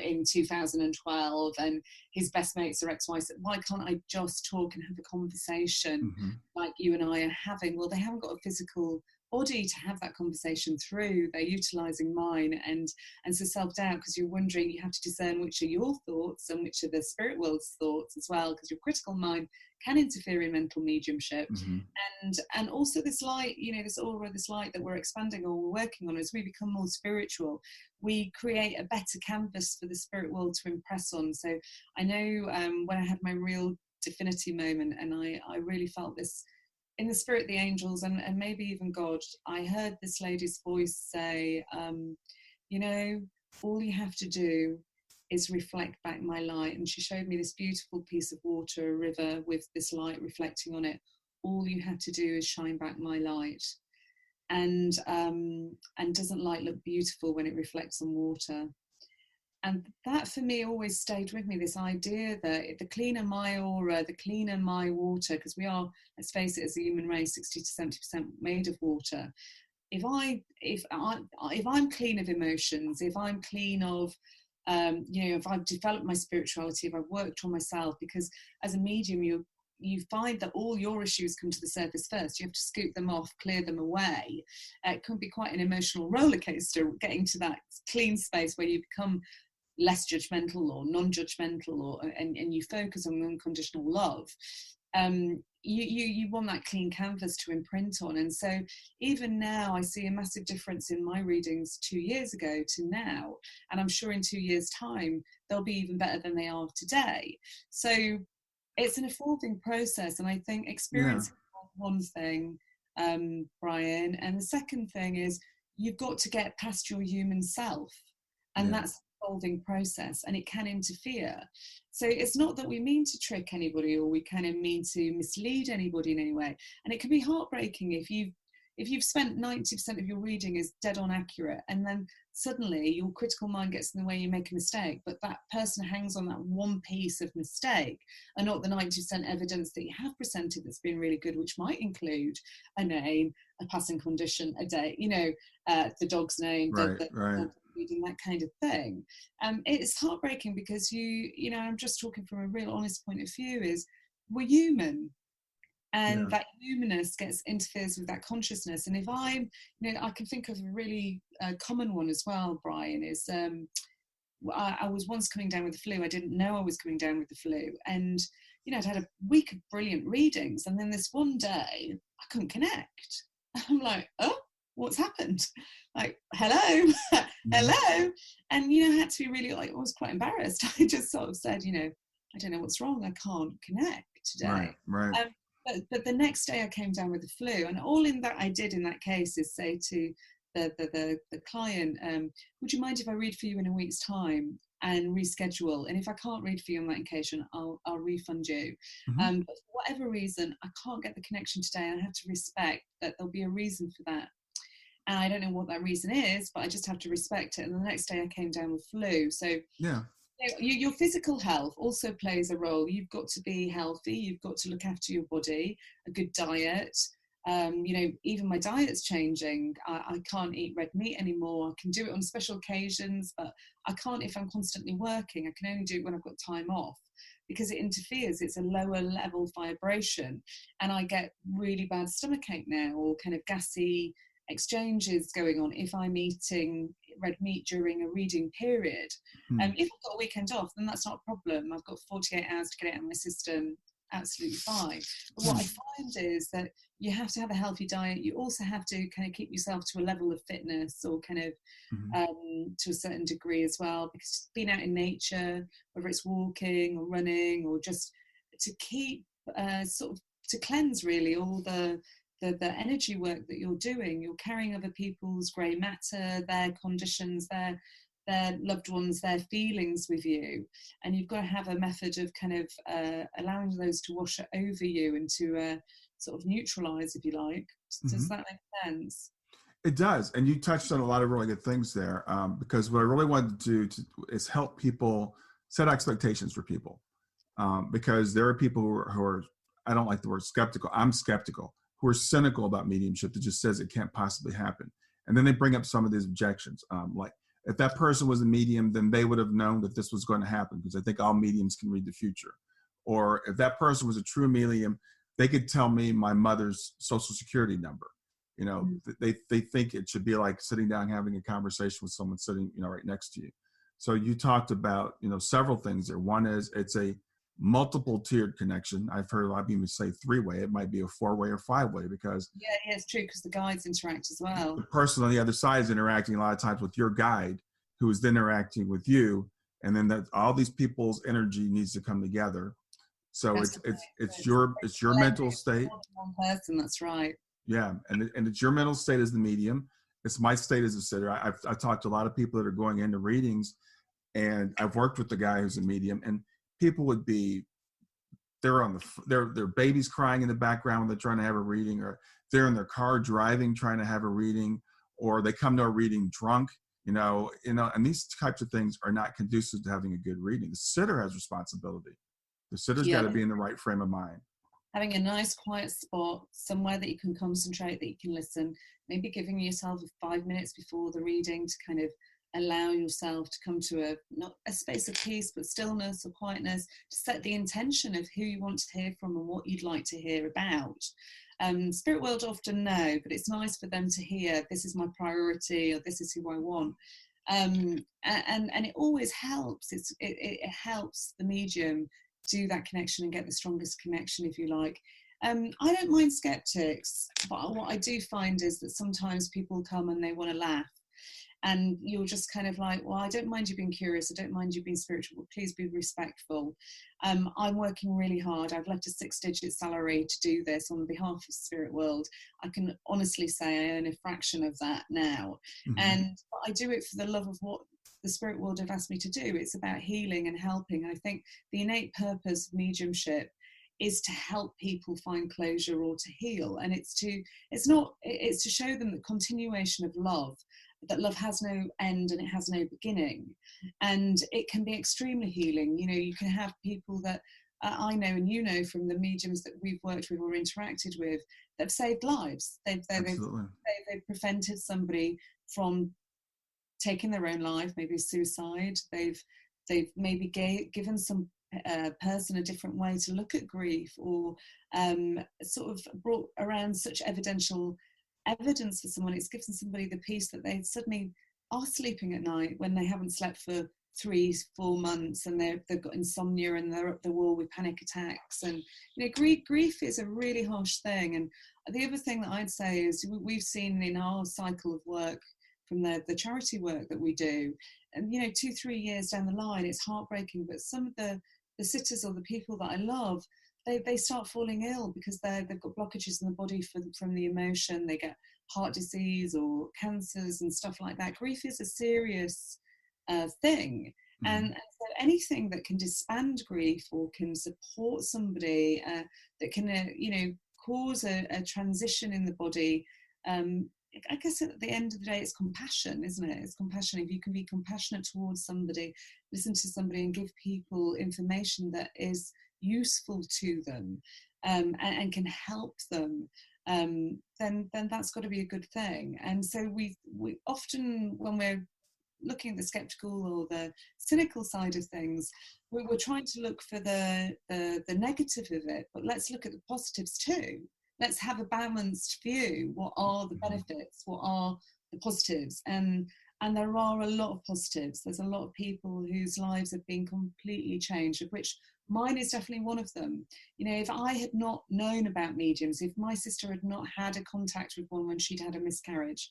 in 2012 and his best mates are XY. Why can't I just talk and have a conversation like you and I are having? Well, they haven't got a physical body to have that conversation through. They're utilising mine, and so self-doubt, because you're wondering, you have to discern which are your thoughts and which are the spirit world's thoughts as well, because your critical mind can interfere in mental mediumship. And also this light, you know, this aura, this light that we're expanding or we're working on, as we become more spiritual, we create a better canvas for the spirit world to impress on. So I know when I had my real divinity moment, and I really felt this in the spirit, the angels, and maybe even God, I heard this lady's voice say, you know, all you have to do is reflect back my light. And she showed me this beautiful piece of water, a river with this light reflecting on it. All you have to do is shine back my light. And doesn't light look beautiful when it reflects on water? And that for me always stayed with me, this idea that the cleaner my aura, the cleaner my water, because we are, let's face it, as a human race, 60 to 70% made of water. If I'm clean of emotions, if I'm clean of, you know, if I've developed my spirituality, if I've worked on myself, because as a medium, you find that all your issues come to the surface first. You have to scoop them off, clear them away. It can be quite an emotional roller coaster getting to that clean space where you become less judgmental or non-judgmental, and you focus on unconditional love. You want that clean canvas to imprint on. And so even now I see a massive difference in my readings 2 years ago to now, and I'm sure in 2 years' time they'll be even better than they are today. So it's an evolving process, and I think experience is one thing, Brian, and the second thing is you've got to get past your human self, and that's evolving process, and it can interfere. So it's not that we mean to trick anybody or we kind of mean to mislead anybody in any way, and it can be heartbreaking if you've spent 90% of your reading is dead on accurate, and then suddenly your critical mind gets in the way, you make a mistake, but that person hangs on that one piece of mistake and not the 90% evidence that you have presented that's been really good, which might include a name, a passing condition, a date, you know, the dog's name, the reading, that kind of thing. It's heartbreaking because you know, I'm just talking from a real honest point of view, is we're human, and that humanness interferes with that consciousness. And if I'm, you know, I can think of a really common one as well, Brian, is I was once coming down with the flu. I didn't know I was coming down with the flu, and you know, I'd had a week of brilliant readings, and then this one day I couldn't connect. I'm like, oh, what's happened? Like, hello, hello. And, you know, I had to be really, like, I was quite embarrassed. I just sort of said, you know, I don't know what's wrong. I can't connect today. Right. But the next day I came down with the flu, and all in that I did in that case is say to the client, would you mind if I read for you in a week's time and reschedule? And if I can't read for you on that occasion, I'll refund you. But for whatever reason, I can't get the connection today, and I have to respect that there'll be a reason for that. And I don't know what that reason is, but I just have to respect it. And the next day I came down with flu. So your physical health also plays a role. You've got to be healthy. You've got to look after your body, a good diet, Even my diet's changing. I can't eat red meat anymore. I can do it on special occasions, but I can't if I'm constantly working. I can only do it when I've got time off, because it interferes. It's a lower level vibration, and I get really bad stomachache now, or kind of gassy exchanges going on if I'm eating red meat during a reading period. If I've got a weekend off, then that's not a problem. I've got 48 hours to get it out of my system, absolutely fine. But what I find is that you have to have a healthy diet. You also have to kind of keep yourself to a level of fitness, or kind of to a certain degree as well, because being out in nature, whether it's walking or running, or just to keep to cleanse really all the energy work that you're doing. You're carrying other people's grey matter, their conditions, their loved ones, their feelings with you, and you've got to have a method of kind of allowing those to wash over you and to sort of neutralize, if you like. Does that make sense? It does. And you touched on a lot of really good things there, because what I really wanted to do is help people set expectations for people, because there are people who are, I don't like the word skeptical, I'm skeptical, who are cynical about mediumship, that just says it can't possibly happen. And then they bring up some of these objections, like, if that person was a medium, then they would have known that this was going to happen, because I think all mediums can read the future. Or if that person was a true medium, they could tell me my mother's social security number. They think it should be like sitting down, having a conversation with someone sitting, right next to you. So you talked about, several things there. One is it's a multiple tiered connection. I've heard a lot of people say 3-way. It might be a 4-way or 5-way, because yeah, it's true, because the guides interact as well. The person on the other side is interacting a lot of times with your guide, who is then interacting with you, and then that all these people's energy needs to come together. So it's your mental state. One person, that's right. Yeah, and it's your mental state as the medium. It's my state as a sitter. I've talked to a lot of people that are going into readings, and I've worked with the guy who's a medium, and people would be, their baby's crying in the background when they're trying to have a reading, or they're in their car driving trying to have a reading, or they come to a reading drunk, and these types of things are not conducive to having a good reading. The sitter has responsibility. The sitter's got to be in the right frame of mind. Having a nice quiet spot, somewhere that you can concentrate, that you can listen, maybe giving yourself 5 minutes before the reading to kind of allow yourself to come to not a space of peace, but stillness or quietness, to set the intention of who you want to hear from and what you'd like to hear about. Spirit world often know, but it's nice for them to hear, this is my priority, or this is who I want. And it always helps. It helps the medium do that connection and get the strongest connection, if you like. I don't mind skeptics, but what I do find is that sometimes people come and they want to laugh, and you're just kind of like, well, I don't mind you being curious, I don't mind you being spiritual, but please be respectful. I'm working really hard. I've left a 6-digit salary to do this on behalf of Spirit World. I can honestly say I earn a fraction of that now. And I do it for the love of what the Spirit World have asked me to do. It's about healing and helping. I think the innate purpose of mediumship is to help people find closure or to heal. And it's to show them the continuation of love, that love has no end and it has no beginning. And it can be extremely healing. You can have people that I know and from the mediums that we've worked with or interacted with, that have saved lives. They've prevented somebody from taking their own life, maybe suicide. They've maybe given some person a different way to look at grief, or sort of brought around such evidence for someone. It's given somebody the peace that they suddenly are sleeping at night when they haven't slept for 3-4 months, and they've got insomnia and they're up the wall with panic attacks. And grief is a really harsh thing. And the other thing that I'd say is we've seen in our cycle of work from the charity work that we do, and 2-3 years down the line, it's heartbreaking, but some of the sitters or the people that I love, they start falling ill because they've got blockages in the body from the emotion. They get heart disease or cancers and stuff like that. Grief is a serious thing. And so anything that can disband grief or can support somebody, that can cause a transition in the body, I guess at the end of the day, it's compassion, isn't it? It's compassion. If you can be compassionate towards somebody, listen to somebody and give people information that is useful to them, and can help them, then that's got to be a good thing. And so we often, when we're looking at the skeptical or the cynical side of things, we're trying to look for the negative of it, but let's look at the positives too. Let's have a balanced view. What are the benefits? What are the positives? And there are a lot of positives. There's a lot of people whose lives have been completely changed, of which mine is definitely one of them. You know, if I had not known about mediums, if my sister had not had a contact with one when she'd had a miscarriage,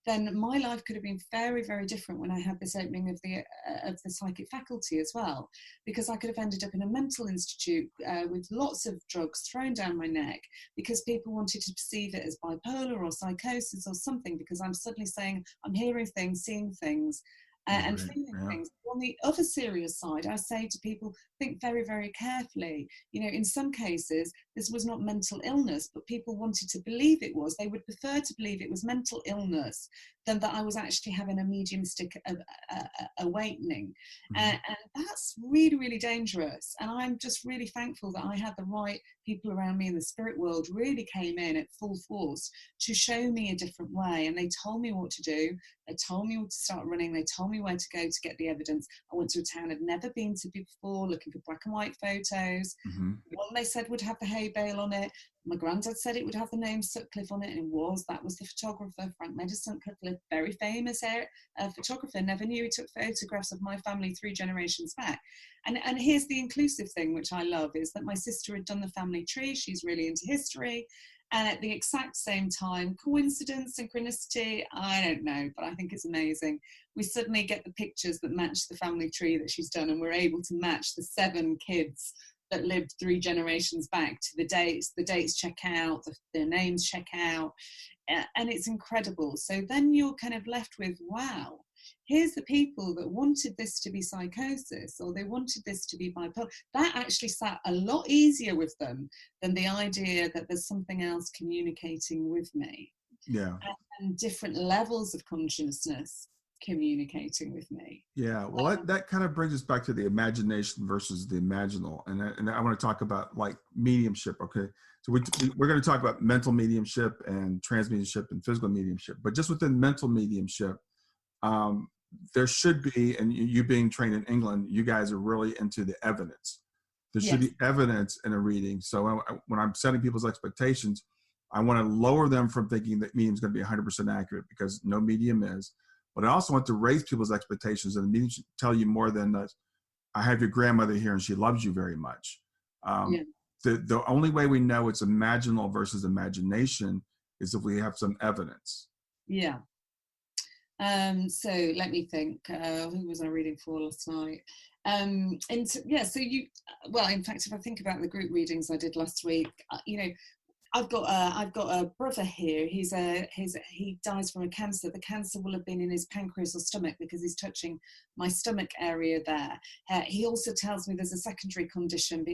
then my life could have been very, very different when I had this opening of the psychic faculty as well, because I could have ended up in a mental institute with lots of drugs thrown down my neck because people wanted to perceive it as bipolar or psychosis or something, because I'm suddenly saying I'm hearing things, seeing things, and feeling things. On the other serious side, I say to people, think very, very carefully. You know, in some cases, this was not mental illness, but people wanted to believe it was. They would prefer to believe it was mental illness than that I was actually having a mediumistic awakening. And that's really, really dangerous. And I'm just really thankful that I had the right people around me in the spirit world really came in at full force to show me a different way. And they told me what to do. They told me what to start running. They told me where to go to get the evidence. I went to a town I'd never been to before, looking for black and white photos. One they said would have the hay bale on it. My granddad said it would have the name Sutcliffe on it, and it was. That was the photographer, Frank Medicine Sutcliffe, very famous photographer. Never knew he took photographs of my family 3 generations back. And here's the inclusive thing, which I love, is that my sister had done the family tree. She's really into history. And at the exact same time, coincidence, synchronicity, I don't know, but I think it's amazing. We suddenly get the pictures that match the family tree that she's done, and we're able to match the 7 kids that lived 3 generations back to the dates check out, their names check out, and it's incredible. So then you're kind of left with, wow, here's the people that wanted this to be psychosis, or they wanted this to be bipolar. That actually sat a lot easier with them than the idea that there's something else communicating with me. Yeah. And different levels of consciousness communicating with me. Yeah, well, that kind of brings us back to the imagination versus the imaginal, and I want to talk about like mediumship. Okay, so we're going to talk about mental mediumship and transmediumship and physical mediumship, but just within mental mediumship, there should be, and you being trained in England, you guys are really into the evidence. There should be evidence in a reading. So when I'm setting people's expectations, I want to lower them from thinking that medium is going to be 100% accurate, because no medium is. But I also want to raise people's expectations, and the medium should tell you more than I have your grandmother here and she loves you very much. The only way we know it's imaginal versus imagination is if we have some evidence. Yeah. So let me think. Who was I reading for last night? So in fact, if I think about the group readings I did last week, you know, I've got a brother here. He dies from a cancer. The cancer will have been in his pancreas or stomach, because he's touching my stomach area there. He also tells me there's a secondary condition.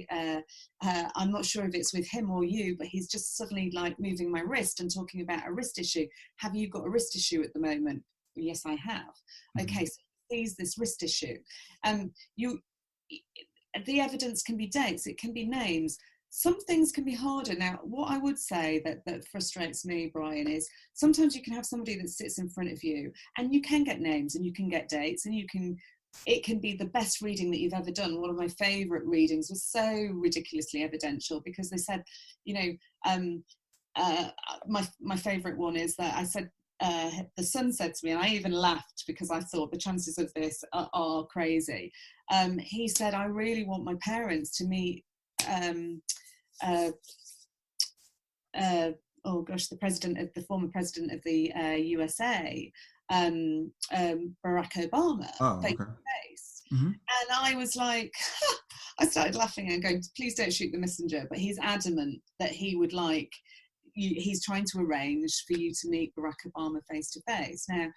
I'm not sure if it's with him or you, but he's just suddenly like moving my wrist and talking about a wrist issue. Have you got a wrist issue at the moment? Yes, I have. Okay, so he sees this wrist issue. The evidence can be dates. It can be names. Some things can be harder. Now, what I would say that frustrates me, Brian, is sometimes you can have somebody that sits in front of you and you can get names and you can get dates, and it can be the best reading that you've ever done. One of my favorite readings was so ridiculously evidential, because they said, you know, my favorite one is that I said, the son said to me, and I even laughed because I thought the chances of this are crazy. He said, I really want my parents to meet the former president of the USA, Barack Obama, face to face. And I was like, I started laughing and going, please don't shoot the messenger. But he's adamant that he would like, he's trying to arrange for you to meet Barack Obama face to face. Now,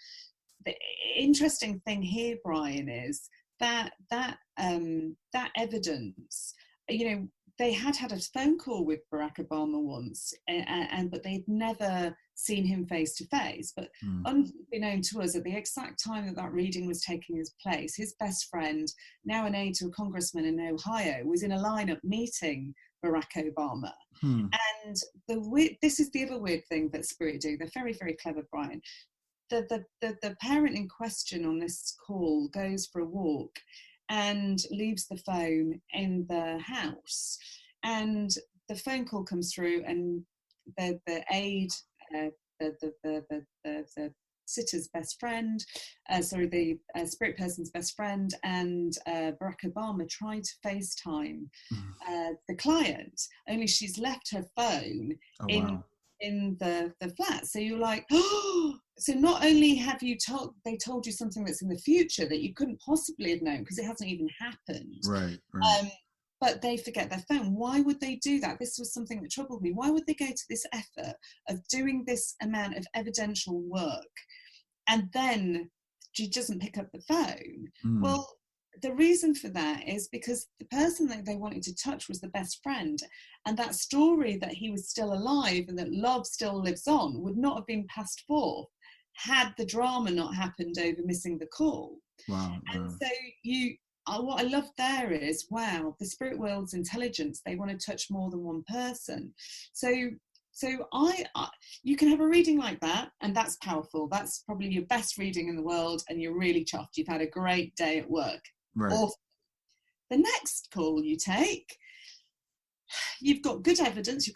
the interesting thing here, Brian, is that evidence, you know, they had a phone call with Barack Obama once, but they'd never seen him face to face. But unbeknown to us, at the exact time that reading was taking place, his best friend, now an aide to a congressman in Ohio, was in a lineup meeting Barack Obama. Hmm. And this is the other weird thing that Spirit do. They're very, very clever, Brian. The parent in question on this call goes for a walk and leaves the phone in the house. And the phone call comes through, and the aide, the sitter's best friend, the spirit person's best friend, and Barack Obama tried to FaceTime the client, only she's left her phone in the flat. So you're like, oh, so not only have they told you something that's in the future that you couldn't possibly have known because it hasn't even happened. Right. But they forget their phone. Why would they do that? This was something that troubled me. Why would they go to this effort of doing this amount of evidential work and then she doesn't pick up the phone? Well, the reason for that is because the person that they wanted to touch was the best friend, and that story that he was still alive and that love still lives on would not have been passed forth had the drama not happened over missing the call. Wow. And so what I love there is, wow, the spirit world's intelligence, they want to touch more than one person. So you can have a reading like that, and that's powerful. That's probably your best reading in the world, and you're really chuffed. You've had a great day at work. Right. Awesome. The next call you take, you've got good evidence, you've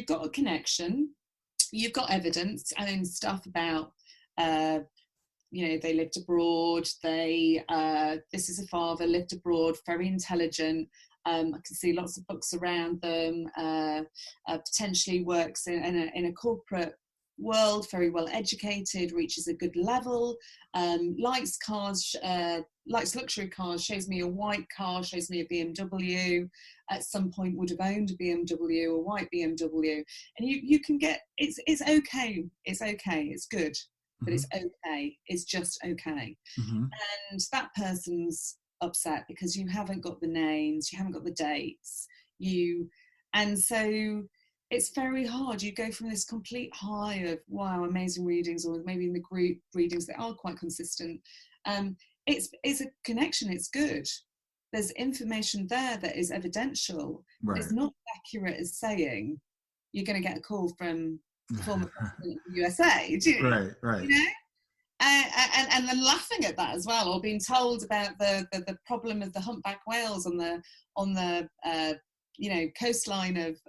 got a connection, you've got evidence and stuff about, they lived abroad. This is a father, lived abroad, very intelligent. I can see lots of books around them. Potentially works in a corporate world, very well educated, reaches a good level. Likes cars, likes luxury cars. Shows me a white car. Shows me a BMW. At some point, would have owned a BMW, a white BMW. And you can get it's okay. It's okay. It's good. But it's okay. It's just okay. And that person's upset because you haven't got the names, you haven't got the dates, and so it's very hard. You go from this complete high of wow, amazing readings, or maybe in the group readings that are quite consistent. It's a connection. It's good. There's information there that is evidential. Right. It's not accurate as saying you're going to get a call from the former president of the USA. Right. You know? And then laughing at that as well, or being told about the problem of the humpback whales on the coastline of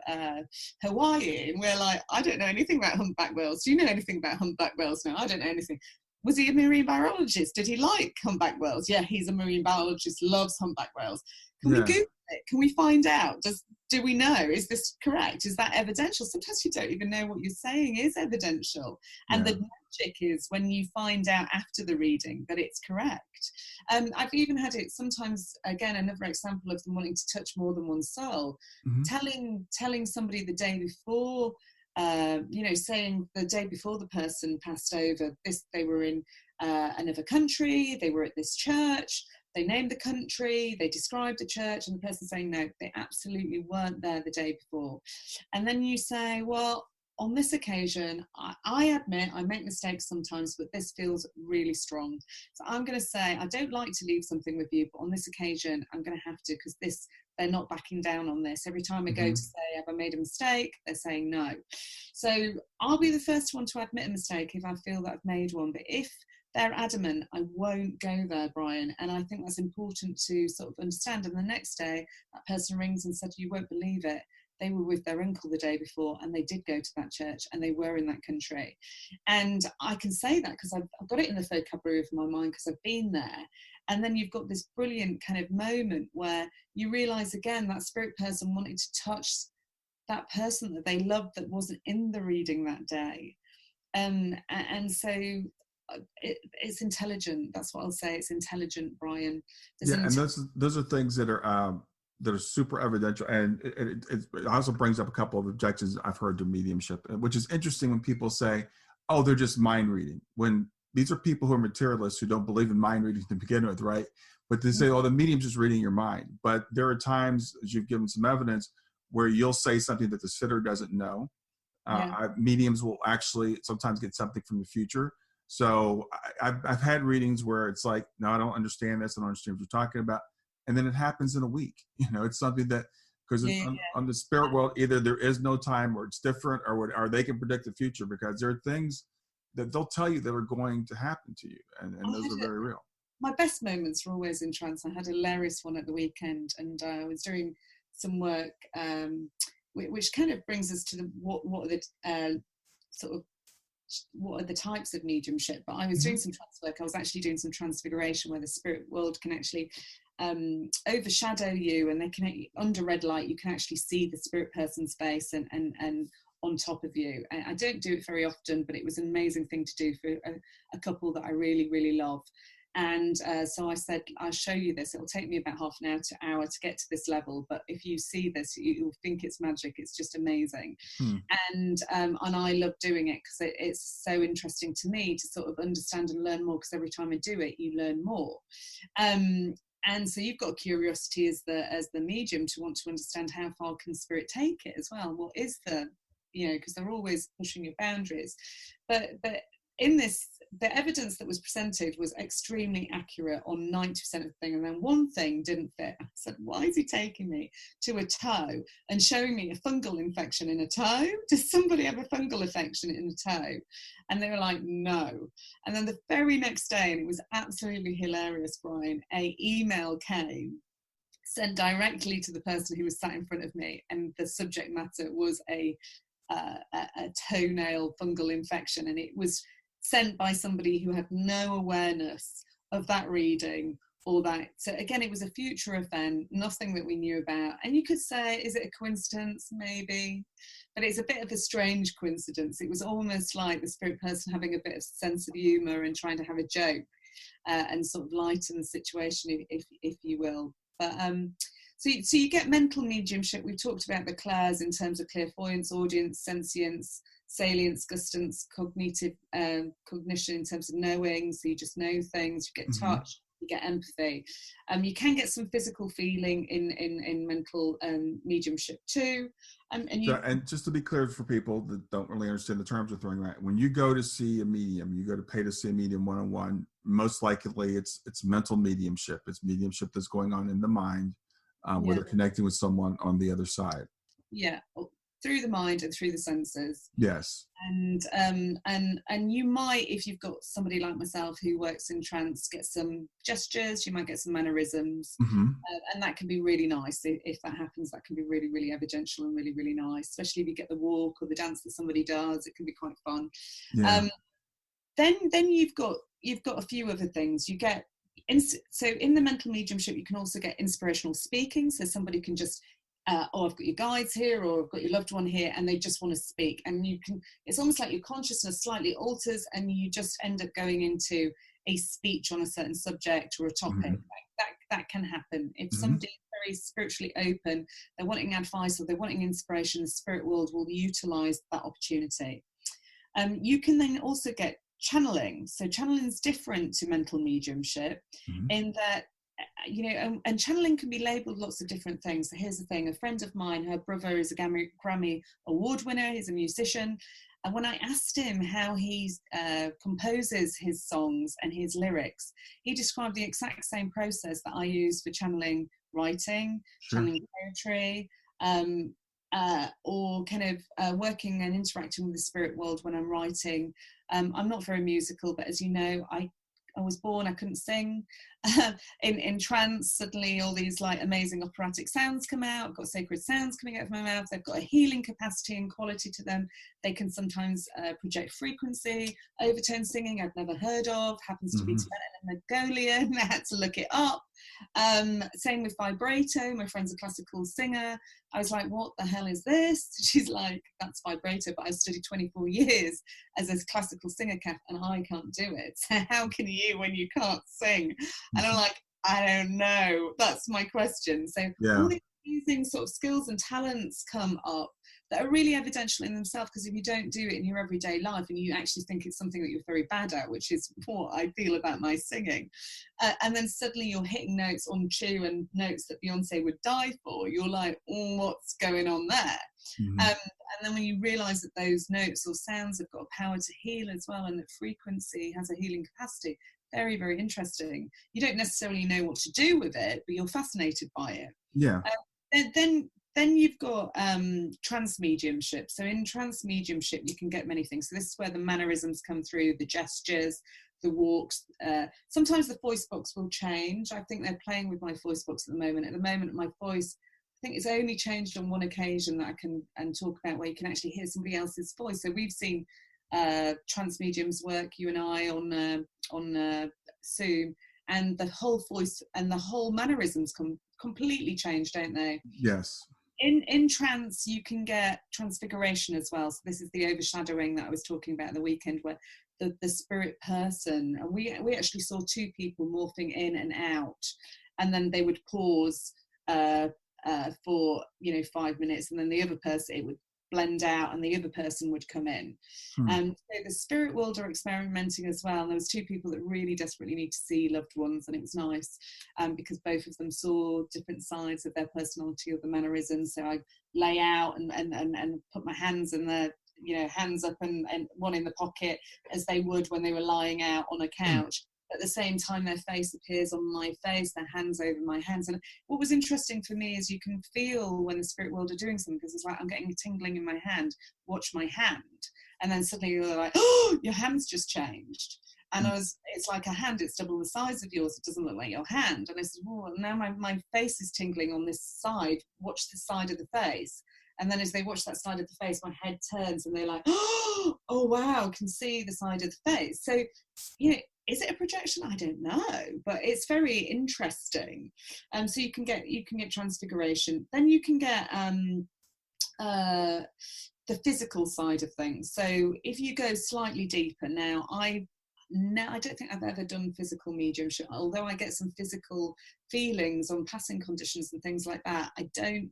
Hawaii, and we're like, I don't know anything about humpback whales. Do you know anything about humpback whales? No, I don't know anything. Was he a marine biologist? Did he like humpback whales? Yeah, he's a marine biologist, loves humpback whales. Can we Google it? Can we find out? Do we know? Is this correct? Is that evidential? Sometimes you don't even know what you're saying is evidential. And the magic is when you find out after the reading that it's correct. I've even had it sometimes, again, another example of them wanting to touch more than one soul. Telling somebody the day before, saying the day before the person passed over, they were in another country, they were at this church, they named the country, they described the church, and the person saying, no, they absolutely weren't there the day before. And then you say, well, on this occasion, I admit I make mistakes sometimes, but this feels really strong. So I'm going to say, I don't like to leave something with you, but on this occasion, I'm going to have to, because they're not backing down on this. Every time I go to say, have I made a mistake? They're saying no. So I'll be the first one to admit a mistake if I feel that I've made one. But if they're adamant, I won't go there, Brian. And I think that's important to sort of understand. And the next day, that person rings and said, you won't believe it. They were with their uncle the day before, and they did go to that church, and they were in that country. And I can say that because I've got it in the vocabulary of my mind because I've been there. And then you've got this brilliant kind of moment where you realize again that spirit person wanted to touch that person that they loved that wasn't in the reading that day. And so it's intelligent. That's what I'll say. It's intelligent, Brian. And those are things that are super evidential, and it also brings up a couple of objections I've heard to mediumship, which is interesting when people say, oh, they're just mind reading, when these are people who are materialists who don't believe in mind reading to begin with, right? But they say, oh, the medium's just reading your mind. But there are times, as you've given some evidence, where you'll say something that the sitter doesn't know. Mediums will actually sometimes get something from the future. So I've had readings where it's like, no, I don't understand this. I don't understand what you're talking about. And then it happens in a week. It's something that Because Yeah. on the spirit world, either there is no time or it's different, or they can predict the future, because there are things that they'll tell you that are going to happen to you. And those are very real. My best moments were always in trance. I had a hilarious one at the weekend, and I was doing some work, which kind of brings us to what are the what are the types of mediumship. But I was doing some trance work. I was actually doing some transfiguration, where the spirit world can actually overshadow you, and they can, under red light, you can actually see the spirit person's face and on top of you. I don't do it very often, but it was an amazing thing to do for a couple that I really, really love. And so I said, I'll show you this. It'll take me about half an hour to get to this level, but if you see this, you'll think it's magic. It's just amazing. And I love doing it because it's so interesting to me to sort of understand and learn more, because every time I do it, you learn more. And so you've got a curiosity as the medium to want to understand how far can spirit take it as well. What is because they're always pushing your boundaries. But in this, the evidence that was presented was extremely accurate on 90% of the thing. And then one thing didn't fit. I said, why is he taking me to a toe and showing me a fungal infection in a toe? Does somebody have a fungal infection in a toe? And they were like, no. And then the very next day, and it was absolutely hilarious, Brian, a email came sent directly to the person who was sat in front of me. And the subject matter was a toenail fungal infection. And it was sent by somebody who had no awareness of that reading or that. So again, it was a future event, nothing that we knew about. And you could say, is it a coincidence? Maybe, but it's a bit of a strange coincidence. It was almost like the spirit person having a bit of sense of humor and trying to have a joke and sort of lighten the situation, if you will. But so you get mental mediumship. We've talked about the clairs in terms of clairvoyance, audience, sentience, salience, gustance, cognitive cognition in terms of knowing. So you just know things. You get touch. You get empathy. You can get some physical feeling in mental mediumship too. And just to be clear for people that don't really understand the terms we're throwing around, when you go to see a medium, you go to pay to see a medium one-on-one, most likely it's mental mediumship. It's mediumship that's going on in the mind, where they're connecting with someone on the other side. Yeah, through the mind and through the senses. Yes. And you might, if you've got somebody like myself who works in trance, get some gestures. You might get some mannerisms, and that can be really nice. If that happens, that can be really, really evidential and really, really nice. Especially if you get the walk or the dance that somebody does, it can be quite fun. Yeah. Then you've got a few other things. You get so in the mental mediumship, you can also get inspirational speaking. So somebody can just I've got your guides here, or I've got your loved one here, and they just want to speak. And it's almost like your consciousness slightly alters, and you just end up going into a speech on a certain subject or a topic. That can happen. If somebody is very spiritually open, they're wanting advice or they're wanting inspiration, the spirit world will utilize that opportunity. You can then also get channeling. So channeling is different to mental mediumship in that, and channeling can be labelled lots of different things. So here's the thing: a friend of mine, her brother is a Grammy Award winner. He's a musician. And when I asked him how he composes his songs and his lyrics, he described the exact same process that I use for channeling writing, channeling poetry, or kind of working and interacting with the spirit world when I'm writing. I'm not very musical, but as you know, I was born, I couldn't sing. In trance, suddenly all these like amazing operatic sounds come out. I've got sacred sounds coming out of my mouth. They've got a healing capacity and quality to them. They can sometimes project frequency. Overtone singing I've never heard of, happens to be Tibetan and Mongolian. I had to look it up. Same with vibrato. My friend's a classical singer. I was like, what the hell is this? She's like, that's vibrato, but I studied 24 years as a classical singer, Kath, and I can't do it. So how can you when you can't sing? And I'm like, I don't know. That's my question. So all these amazing sort of skills and talents come up that are really evidential in themselves, because if you don't do it in your everyday life and you actually think it's something that you're very bad at, which is what I feel about my singing, and then suddenly you're hitting notes on cue and notes that Beyonce would die for, you're like, what's going on there? And then when you realise that those notes or sounds have got a power to heal as well, and that frequency has a healing capacity, very, very interesting. You don't necessarily know what to do with it, but you're fascinated by it. Yeah. Then Then you've got trance mediumship. So in trance mediumship, you can get many things. So this is where the mannerisms come through, the gestures, the walks. Sometimes the voice box will change. I think they're playing with my voice box at the moment. At the moment, my voice, I think it's only changed on one occasion that I can talk about, where you can actually hear somebody else's voice. So we've seen trance mediums work, you and I, on Zoom, and the whole voice and the whole mannerisms completely change, don't they? Yes. In trance, you can get transfiguration as well. So this is the overshadowing that I was talking about the weekend, where the spirit person, and we actually saw two people morphing in and out, and then they would pause for 5 minutes, and then the other person, it would blend out and the other person would come in. So the spirit world are experimenting as well. And there was two people that really desperately need to see loved ones, and it was nice because both of them saw different sides of their personality or the mannerisms. So I lay out and put my hands in the hands up and one in the pocket, as they would when they were lying out on a couch. At the same time, their face appears on my face, their hands over my hands. And what was interesting for me is you can feel when the spirit world are doing something, because it's like, I'm getting a tingling in my hand, watch my hand. And then suddenly you're like, oh, your hand's just changed. And it's like a hand, it's double the size of yours, it doesn't look like your hand. And I said, well, now my face is tingling on this side, watch the side of the face. And then as they watch that side of the face, my head turns and they're like, oh wow, can see the side of the face. So, is it a projection? I don't know, but it's very interesting. So you can get transfiguration. Then you can get the physical side of things. So if you go slightly deeper, now I don't think I've ever done physical mediumship, although I get some physical feelings on passing conditions and things like that. I don't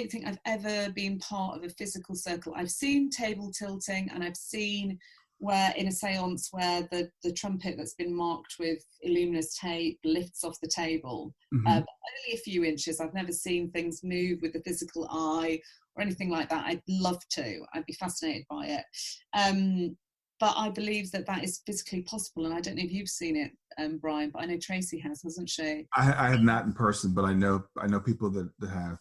think I've ever been part of a physical circle. I've seen table tilting, and I've seen where in a seance where the trumpet that's been marked with Illuminous tape lifts off the table, but only a few inches. I've never seen things move with the physical eye or anything like that. I'd love to. I'd be fascinated by it. But I believe that is physically possible, and I don't know if you've seen it, Brian, but I know Tracy has, hasn't she? I have not in person, but I know people that have.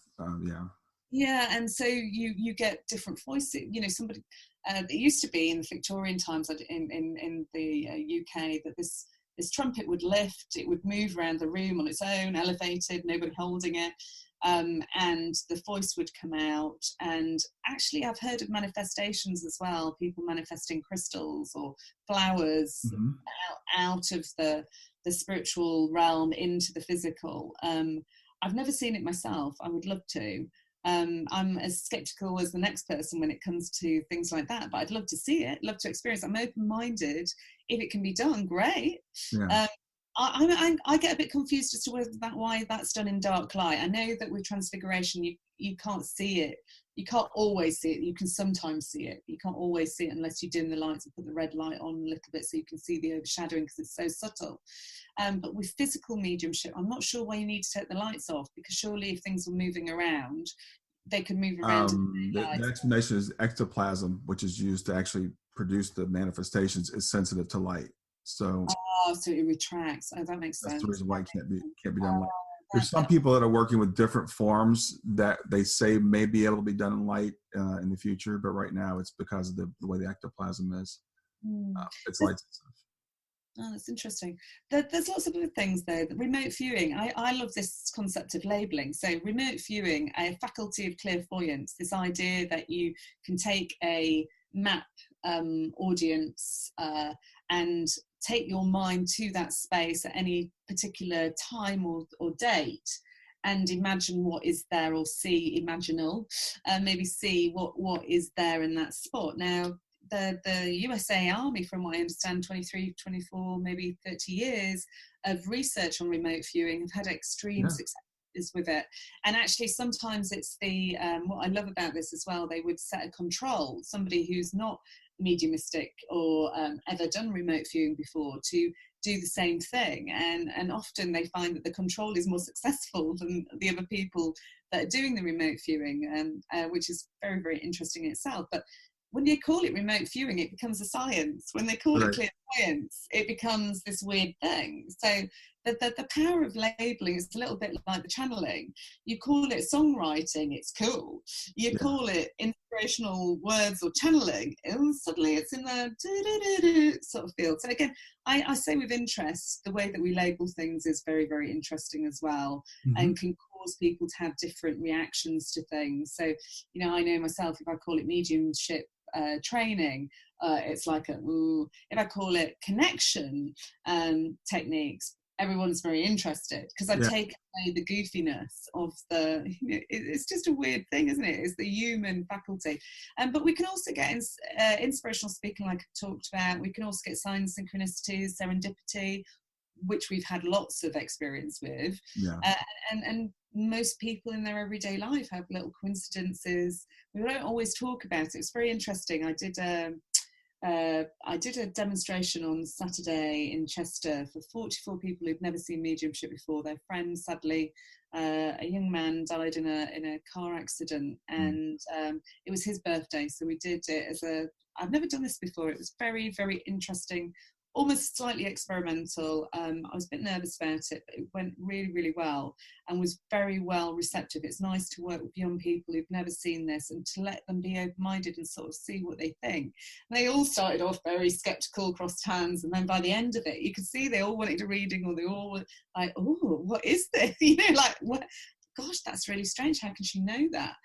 Yeah, and so you get different voices. Somebody that used to be in the Victorian times in the UK, that this trumpet would lift, it would move around the room on its own, elevated, nobody holding it, and the voice would come out. And actually, I've heard of manifestations as well, people manifesting crystals or flowers out of the spiritual realm into the physical. I've never seen it myself. I would love to. I'm as skeptical as the next person when it comes to things like that, but I'd love to see it, love to experience. I'm open-minded. If it can be done, great. Yeah. I get a bit confused as to why that's done in dark light. I know that with transfiguration, you can't see it. You can't always see it. You can sometimes see it. You can't always see it unless you dim the lights and put the red light on a little bit so you can see the overshadowing, because it's so subtle. But with physical mediumship, I'm not sure why you need to take the lights off, because surely if things were moving around, they could move around. The explanation is ectoplasm, which is used to actually produce the manifestations, is sensitive to light. So so it retracts. Oh, that makes sense. That's the reason why it can't be done light. There's some people that are working with different forms that they say may be able to be done in light in the future, but right now it's because of the way the ectoplasm is. It's light sensitive. Oh, that's interesting. There's lots of other things though. The remote viewing, I love this concept of labeling. So remote viewing, a faculty of clairvoyance, this idea that you can take a map audience and take your mind to that space at any particular time or date and imagine what is there, or see, imaginal, maybe see what is there in that spot. Now, the USA Army, from what I understand, 23, 24, maybe 30 years of research on remote viewing have had extreme successes with it. And actually, sometimes it's the, what I love about this as well, they would set a control, somebody who's not mediumistic or ever done remote viewing before, to do the same thing. And often they find that the control is more successful than the other people that are doing the remote viewing, which is very, very interesting in itself. But when you call it remote viewing, it becomes a science. When they call Right. it clairvoyance, it becomes this weird thing. So the power of labeling is a little bit like the channeling. You call it songwriting, it's cool. You call it inspirational words or channeling, and suddenly it's in the sort of field. So again, I say with interest, the way that we label things is very, very interesting as well, and can cause people to have different reactions to things. So, you know, I know myself, if I call it mediumship training, it's like if I call it connection techniques, everyone's very interested, because I take away the goofiness of it's just a weird thing, isn't it? It's the human faculty. But we can also get inspirational speaking, like I talked about. We can also get signs, synchronicities, serendipity, which we've had lots of experience with. And most people in their everyday life have little coincidences. We don't always talk about it. It's very interesting. I did a demonstration on Saturday in Chester for 44 people who've never seen mediumship before. Their friend, sadly, a young man died in a car accident, and it was his birthday, so we did it I've never done this before. It was very, very interesting, almost slightly experimental. I was a bit nervous about it, but it went really, really well and was very well receptive. It's nice to work with young people who've never seen this and to let them be open-minded and sort of see what they think. And they all started off very skeptical, crossed hands, and then by the end of it, you could see they all wanted a reading, or they all were like, oh, what is this? You know, like, what? Gosh, that's really strange. How can she know that?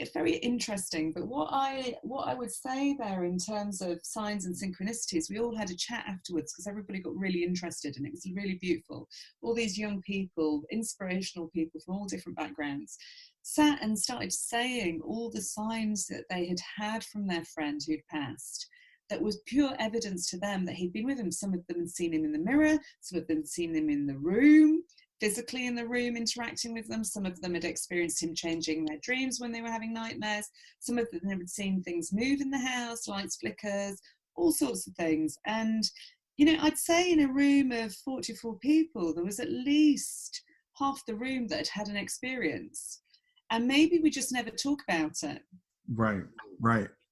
It's very interesting. But what I would say there in terms of signs and synchronicities, we all had a chat afterwards because everybody got really interested, and it was really beautiful. All these young people, inspirational people from all different backgrounds, sat and started saying all the signs that they had had from their friend who'd passed, that was pure evidence to them that he'd been with him. Some of them had seen him in the mirror, some of them had seen him in the room, physically in the room, interacting with them. Some of them had experienced him changing their dreams when they were having nightmares. Some of them had seen things move in the house, lights, flickers, all sorts of things. And, you know, I'd say in a room of 44 people, there was at least half the room that had had an experience. And maybe we just never talk about it. Right.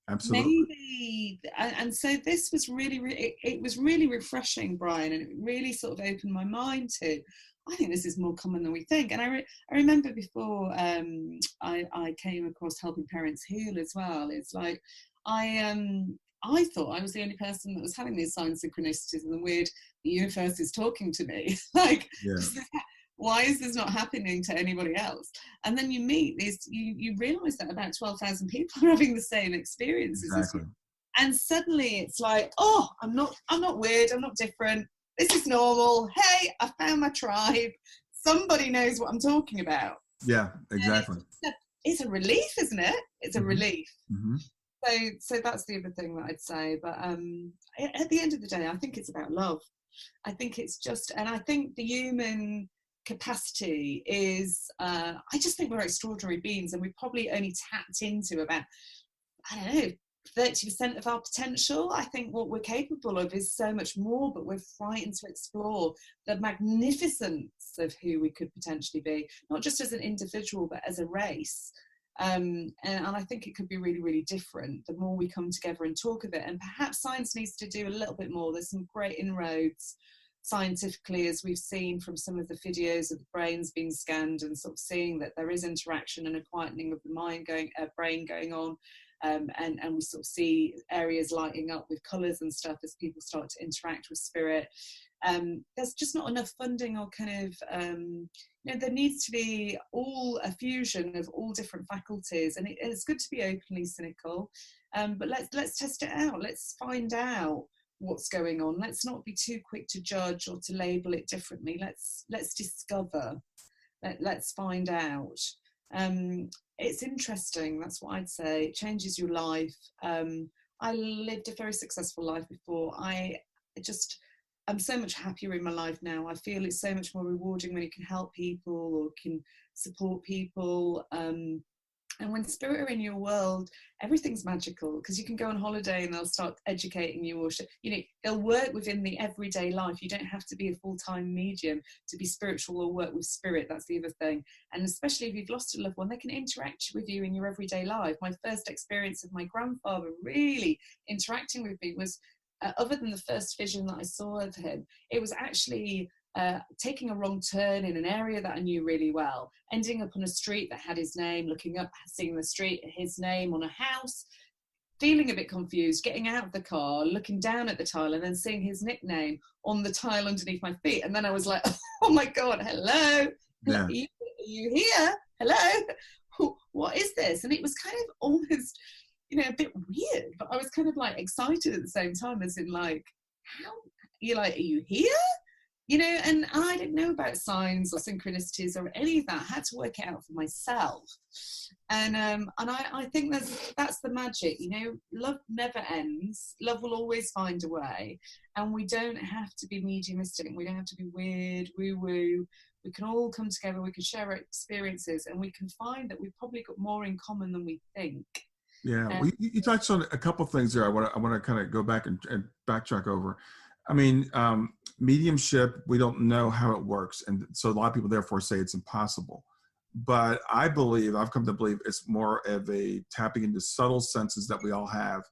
Absolutely. Maybe. And so this was it was really refreshing, Brian, and it really sort of opened my mind to, I think this is more common than we think. And I remember before I came across Helping Parents Heal as well. It's like I thought I was the only person that was having these signs, synchronicities, and the weird, the universe is talking to me. Like, why is this not happening to anybody else? And then you meet these, you realize that about 12,000 people are having the same experiences as you. And suddenly it's like, oh, I'm not weird, I'm not different. This is normal. Hey, I found my tribe. Somebody knows what I'm talking about. Yeah, exactly. It's a relief, isn't it? It's a relief. So that's the other thing that I'd say. But at the end of the day, I think it's about love. I think it's just, and I think the human capacity is, I just think we're extraordinary beings, and we probably only tapped into about, I don't know, 30% of our potential. I think what we're capable of is so much more, but we're frightened to explore the magnificence of who we could potentially be, not just as an individual, but as a race. And I think it could be really, really different the more we come together and talk of it. And perhaps science needs to do a little bit more. There's some great inroads scientifically, as we've seen from some of the videos of the brains being scanned, and sort of seeing that there is interaction and a quietening of the brain going on. And we sort of see areas lighting up with colours and stuff as people start to interact with spirit. There's just not enough funding, or kind of, there needs to be a fusion of all different faculties, and it's good to be openly cynical, but let's test it out. Let's find out what's going on. Let's not be too quick to judge or to label it differently. Let's discover. Let's find out. It's interesting. That's what I'd say. It changes your life. I lived a very successful life before. I'm so much happier in my life now. I feel it's so much more rewarding when you can help people or can support people. And when spirit are in your world, everything's magical, because you can go on holiday and they'll start educating you, or they'll work within the everyday life. You don't have to be a full-time medium to be spiritual or work with spirit. That's the other thing. And especially if you've lost a loved one, they can interact with you in your everyday life. My first experience of my grandfather really interacting with me was, other than the first vision that I saw of him, it was actually taking a wrong turn in an area that I knew really well, ending up on a street that had his name, looking up, seeing the street, his name on a house, feeling a bit confused, getting out of the car, looking down at the tile, and then seeing his nickname on the tile underneath my feet. And then I was like, oh my God, hello, Yeah. are you here? Hello, what is this? And it was kind of almost, a bit weird, but I was kind of like excited at the same time, as in like, how, you're like, are you here? And I didn't know about signs or synchronicities or any of that. I had to work it out for myself. And I think that's the magic, love never ends. Love will always find a way. And we don't have to be mediumistic. We don't have to be weird, woo-woo. We can all come together. We can share our experiences, and we can find that we've probably got more in common than we think. Yeah, you touched on a couple of things there. I want to kind of go back and backtrack over. I mean, mediumship, we don't know how it works. And so a lot of people therefore say it's impossible. But I've come to believe it's more of a tapping into subtle senses that we all have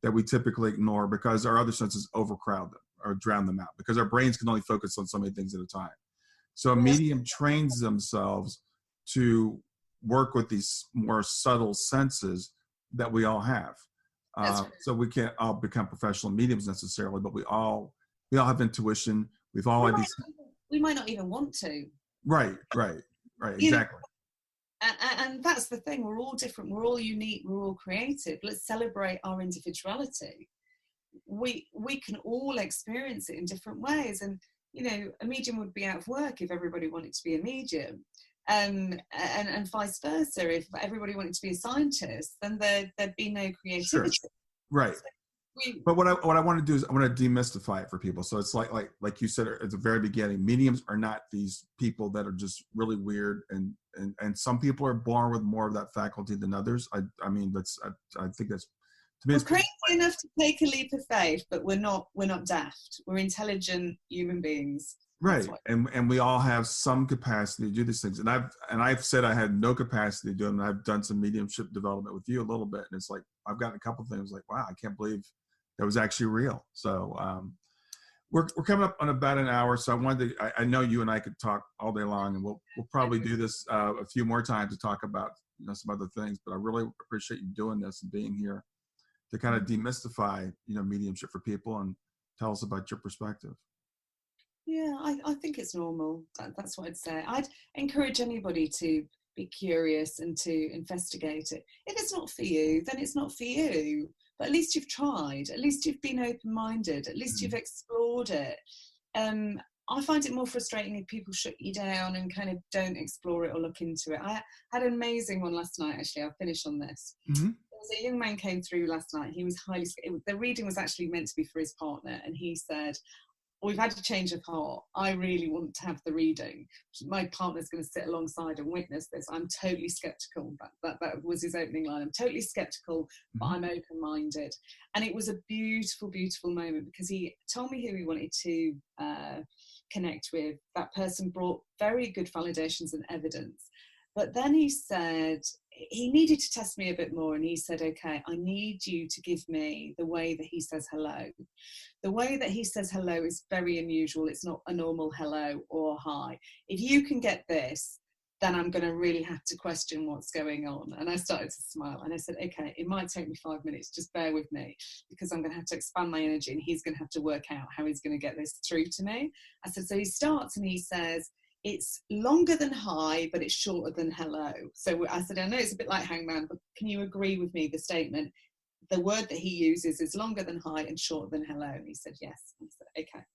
that we typically ignore because our other senses overcrowd them or drown them out, because our brains can only focus on so many things at a time. So a medium trains themselves to work with these more subtle senses that we all have. So we can't all become professional mediums necessarily, but we all have intuition. We might not even want to. Right, exactly. And that's the thing. We're all different. We're all unique. We're all creative. Let's celebrate our individuality. We can all experience it in different ways. And, a medium would be out of work if everybody wanted to be a medium. And vice versa. If everybody wanted to be a scientist, then there'd be no creativity. Sure. Right. But what I want to do is I want to demystify it for people. So it's like you said at the very beginning, mediums are not these people that are just really weird, and some people are born with more of that faculty than others. I think that's, to me, we're crazy enough to take a leap of faith, but we're not daft. We're intelligent human beings. Right. And we all have some capacity to do these things. And I've said I had no capacity to do them. And I've done some mediumship development with you a little bit. And it's like, I've gotten a couple of things like, wow, I can't believe that was actually real. So we're coming up on about an hour. So I know you and I could talk all day long, and we'll probably do this a few more times to talk about some other things. But I really appreciate you doing this and being here to kind of demystify, mediumship for people and tell us about your perspective. Yeah, I think it's normal. That's what I'd say. I'd encourage anybody to be curious and to investigate it. If it's not for you, then it's not for you. But at least you've tried. At least you've been open-minded. At least you've explored it. I find it more frustrating if people shut you down and kind of don't explore it or look into it. I had an amazing one last night, actually. I'll finish on this. Mm-hmm. There was a young man came through last night. He was the reading was actually meant to be for his partner. And he said, we've had a change of heart. I really want to have the reading. My partner's going to sit alongside and witness this. I'm totally skeptical. That was his opening line. I'm totally skeptical, but I'm open-minded. And it was a beautiful, beautiful moment, because he told me who he wanted to connect with. That person brought very good validations and evidence. But then he said he needed to test me a bit more, and he said, okay, I need you to give me the way that he says hello. The way that he says hello is very unusual. It's not a normal hello or hi. If you can get this, then I'm going to really have to question what's going on. And I started to smile, and I said, okay, it might take me 5 minutes, just bear with me, because I'm going to have to expand my energy, and he's going to have to work out how he's going to get this through to me. I said, so he starts and he says, it's longer than hi, but it's shorter than hello. So I said, I know it's a bit like hangman, but can you agree with me, the statement, the word that he uses is longer than hi and shorter than hello? And he said, yes. I said, okay,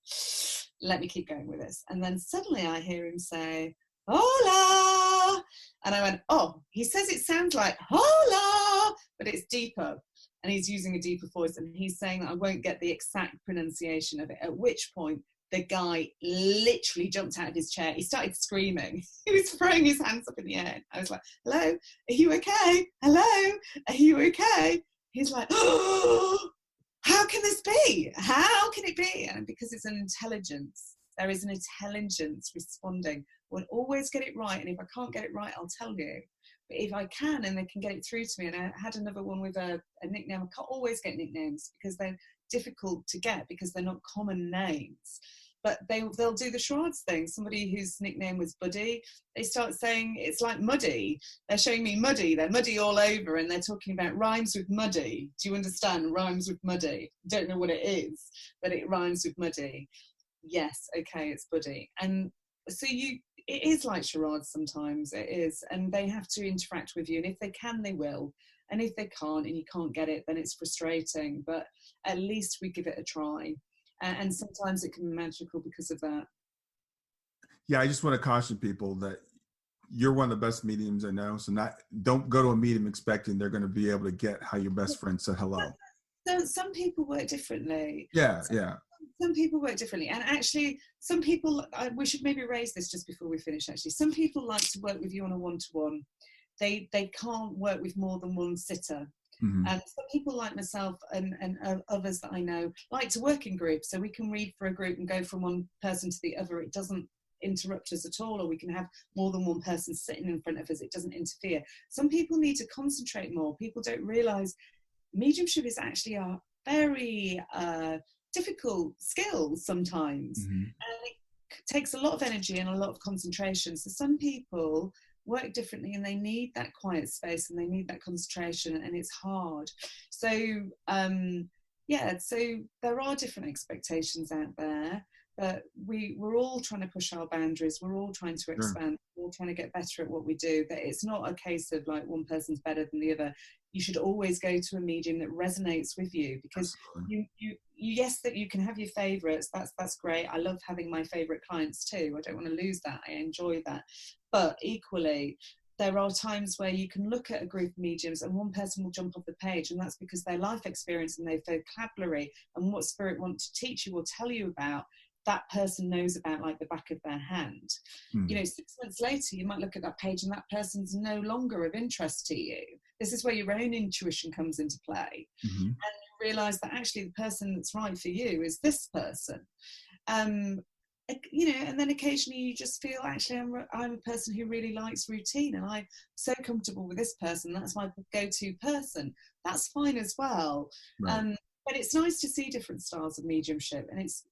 let me keep going with this. And then suddenly I hear him say, hola. And I went, oh, he says it sounds like hola, but it's deeper. And he's using a deeper voice. And he's saying that I won't get the exact pronunciation of it, at which point the guy literally jumped out of his chair. He started screaming. He was throwing his hands up in the air. I was like, hello, are you okay? Hello, are you okay? He's like, oh, how can this be? How can it be? And because it's an intelligence, there is an intelligence responding. We'll always get it right. And if I can't get it right, I'll tell you. But if I can and they can get it through to me, and I had another one with a nickname. I can't always get nicknames because they're difficult to get because they're not common names. But they'll do the charades thing. Somebody whose nickname was Buddy, they start saying it's like muddy. They're showing me muddy. They're muddy all over, and they're talking about rhymes with muddy. Do you understand? Rhymes with muddy. Don't know what it is, but it rhymes with muddy. Yes, okay, it's Buddy. And so it is like charades sometimes. It is, and they have to interact with you. And if they can, they will. And if they can't, and you can't get it, then it's frustrating. But at least we give it a try. And sometimes it can be magical because of that. Yeah, I just want to caution people that you're one of the best mediums I know. So don't go to a medium expecting they're going to be able to get how your best friend said hello. So some people work differently. Yeah. Some people work differently. And actually, some people, we should maybe raise this just before we finish, actually. Some people like to work with you on a one-to-one. They can't work with more than one sitter. Mm-hmm. And some people like myself and others that I know like to work in groups, so we can read for a group and go from one person to the other. It doesn't interrupt us at all, or we can have more than one person sitting in front of us. It doesn't interfere. Some people need to concentrate more. People don't realise mediumship is actually a very difficult skill sometimes. Mm-hmm. And it takes a lot of energy and a lot of concentration. So some people work differently and they need that quiet space and they need that concentration, and it's hard. So so there are different expectations out there, but we're all trying to push our boundaries. We're all trying to expand. We're all trying to get better at what we do. That it's not a case of like one person's better than the other. You should always go to a medium that resonates with you, because you yes, that you can have your favorites. That's great. I love having my favorite clients too. I don't want to lose that. I enjoy that. But equally, there are times where you can look at a group of mediums and one person will jump off the page, and that's because their life experience and their vocabulary and what spirit wants to teach you or tell you about, that person knows about like the back of their hand. You know, 6 months later, you might look at that page and that person's no longer of interest to you. This is where your own intuition comes into play. And you realise that actually the person that's right for you is this person. You know, and then occasionally you just feel, actually, I'm a person who really likes routine, and I'm so comfortable with this person. That's my go-to person. That's fine as well. Right. But it's nice to see different styles of mediumship, and it's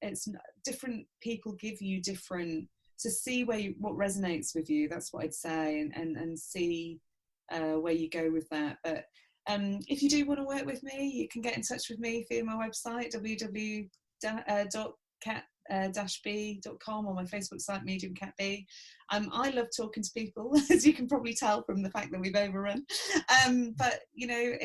different people give you different, to see what resonates with you. That's what I'd say, and see where you go with that. But if you do want to work with me, you can get in touch with me via my website, www.cat-b.com, or my Facebook site, Medium Cat B. I love talking to people, as you can probably tell from the fact that we've overrun. But you know,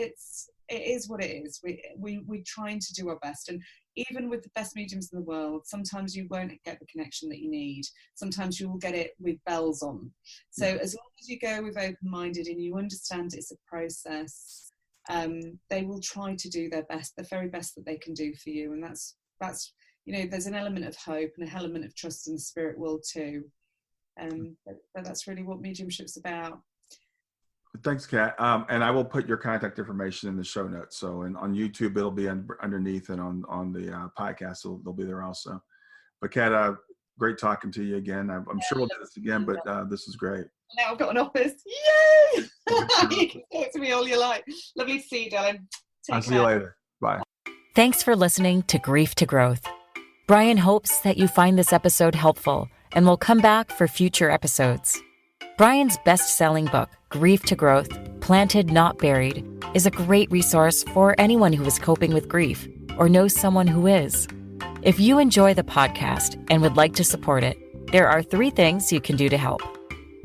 it is what it is. We're trying to do our best, and even with the best mediums in the world, sometimes you won't get the connection that you need. Sometimes you will get it with bells on. So as long as you go with open-minded and you understand it's a process, they will try to do their best, the very best that they can do for you. And that's you know, there's an element of hope and an element of trust in the spirit world too. But that's really what mediumship's about. Thanks, Kat. And I will put your contact information in the show notes. So, and on YouTube, it'll be underneath, and on the podcast, they'll be there also. But Kat, great talking to you again. I'm sure we'll do this again, but this is great. Now I've got an office. Yay! You can talk to me all you like. Lovely to see you, darling. I'll see you later. Bye. Thanks for listening to Grief to Growth. Brian hopes that you find this episode helpful and will come back for future episodes. Brian's best-selling book, Grief to Growth, Planted Not Buried, is a great resource for anyone who is coping with grief or knows someone who is. If you enjoy the podcast and would like to support it, there are 3 things you can do to help.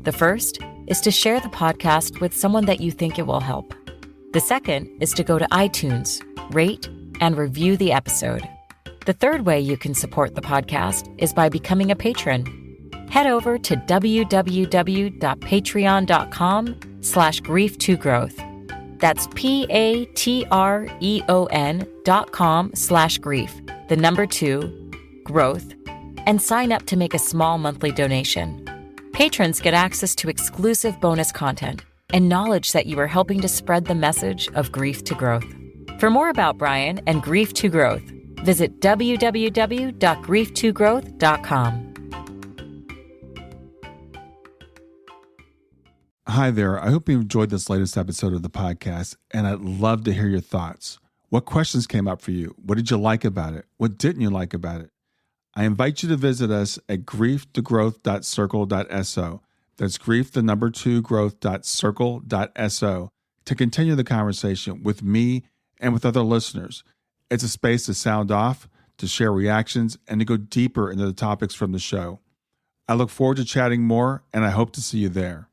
The first is to share the podcast with someone that you think it will help. The second is to go to iTunes, rate, and review the episode. The third way you can support the podcast is by becoming a patron. Head over to www.patreon.com/grief2growth. That's patreon.com/grief, the number 2, growth. and sign up to make a small monthly donation. Patrons get access to exclusive bonus content and knowledge that you are helping to spread the message of grief to growth. For more about Brian and Grief to Growth, visit www.grieftogrowth.com. Hi there. I hope you enjoyed this latest episode of the podcast, and I'd love to hear your thoughts. What questions came up for you? What did you like about it? What didn't you like about it? I invite you to visit us at grieftogrowth.circle.so. That's growth2growth.circle.so to continue the conversation with me and with other listeners. It's a space to sound off, to share reactions, and to go deeper into the topics from the show. I look forward to chatting more, and I hope to see you there.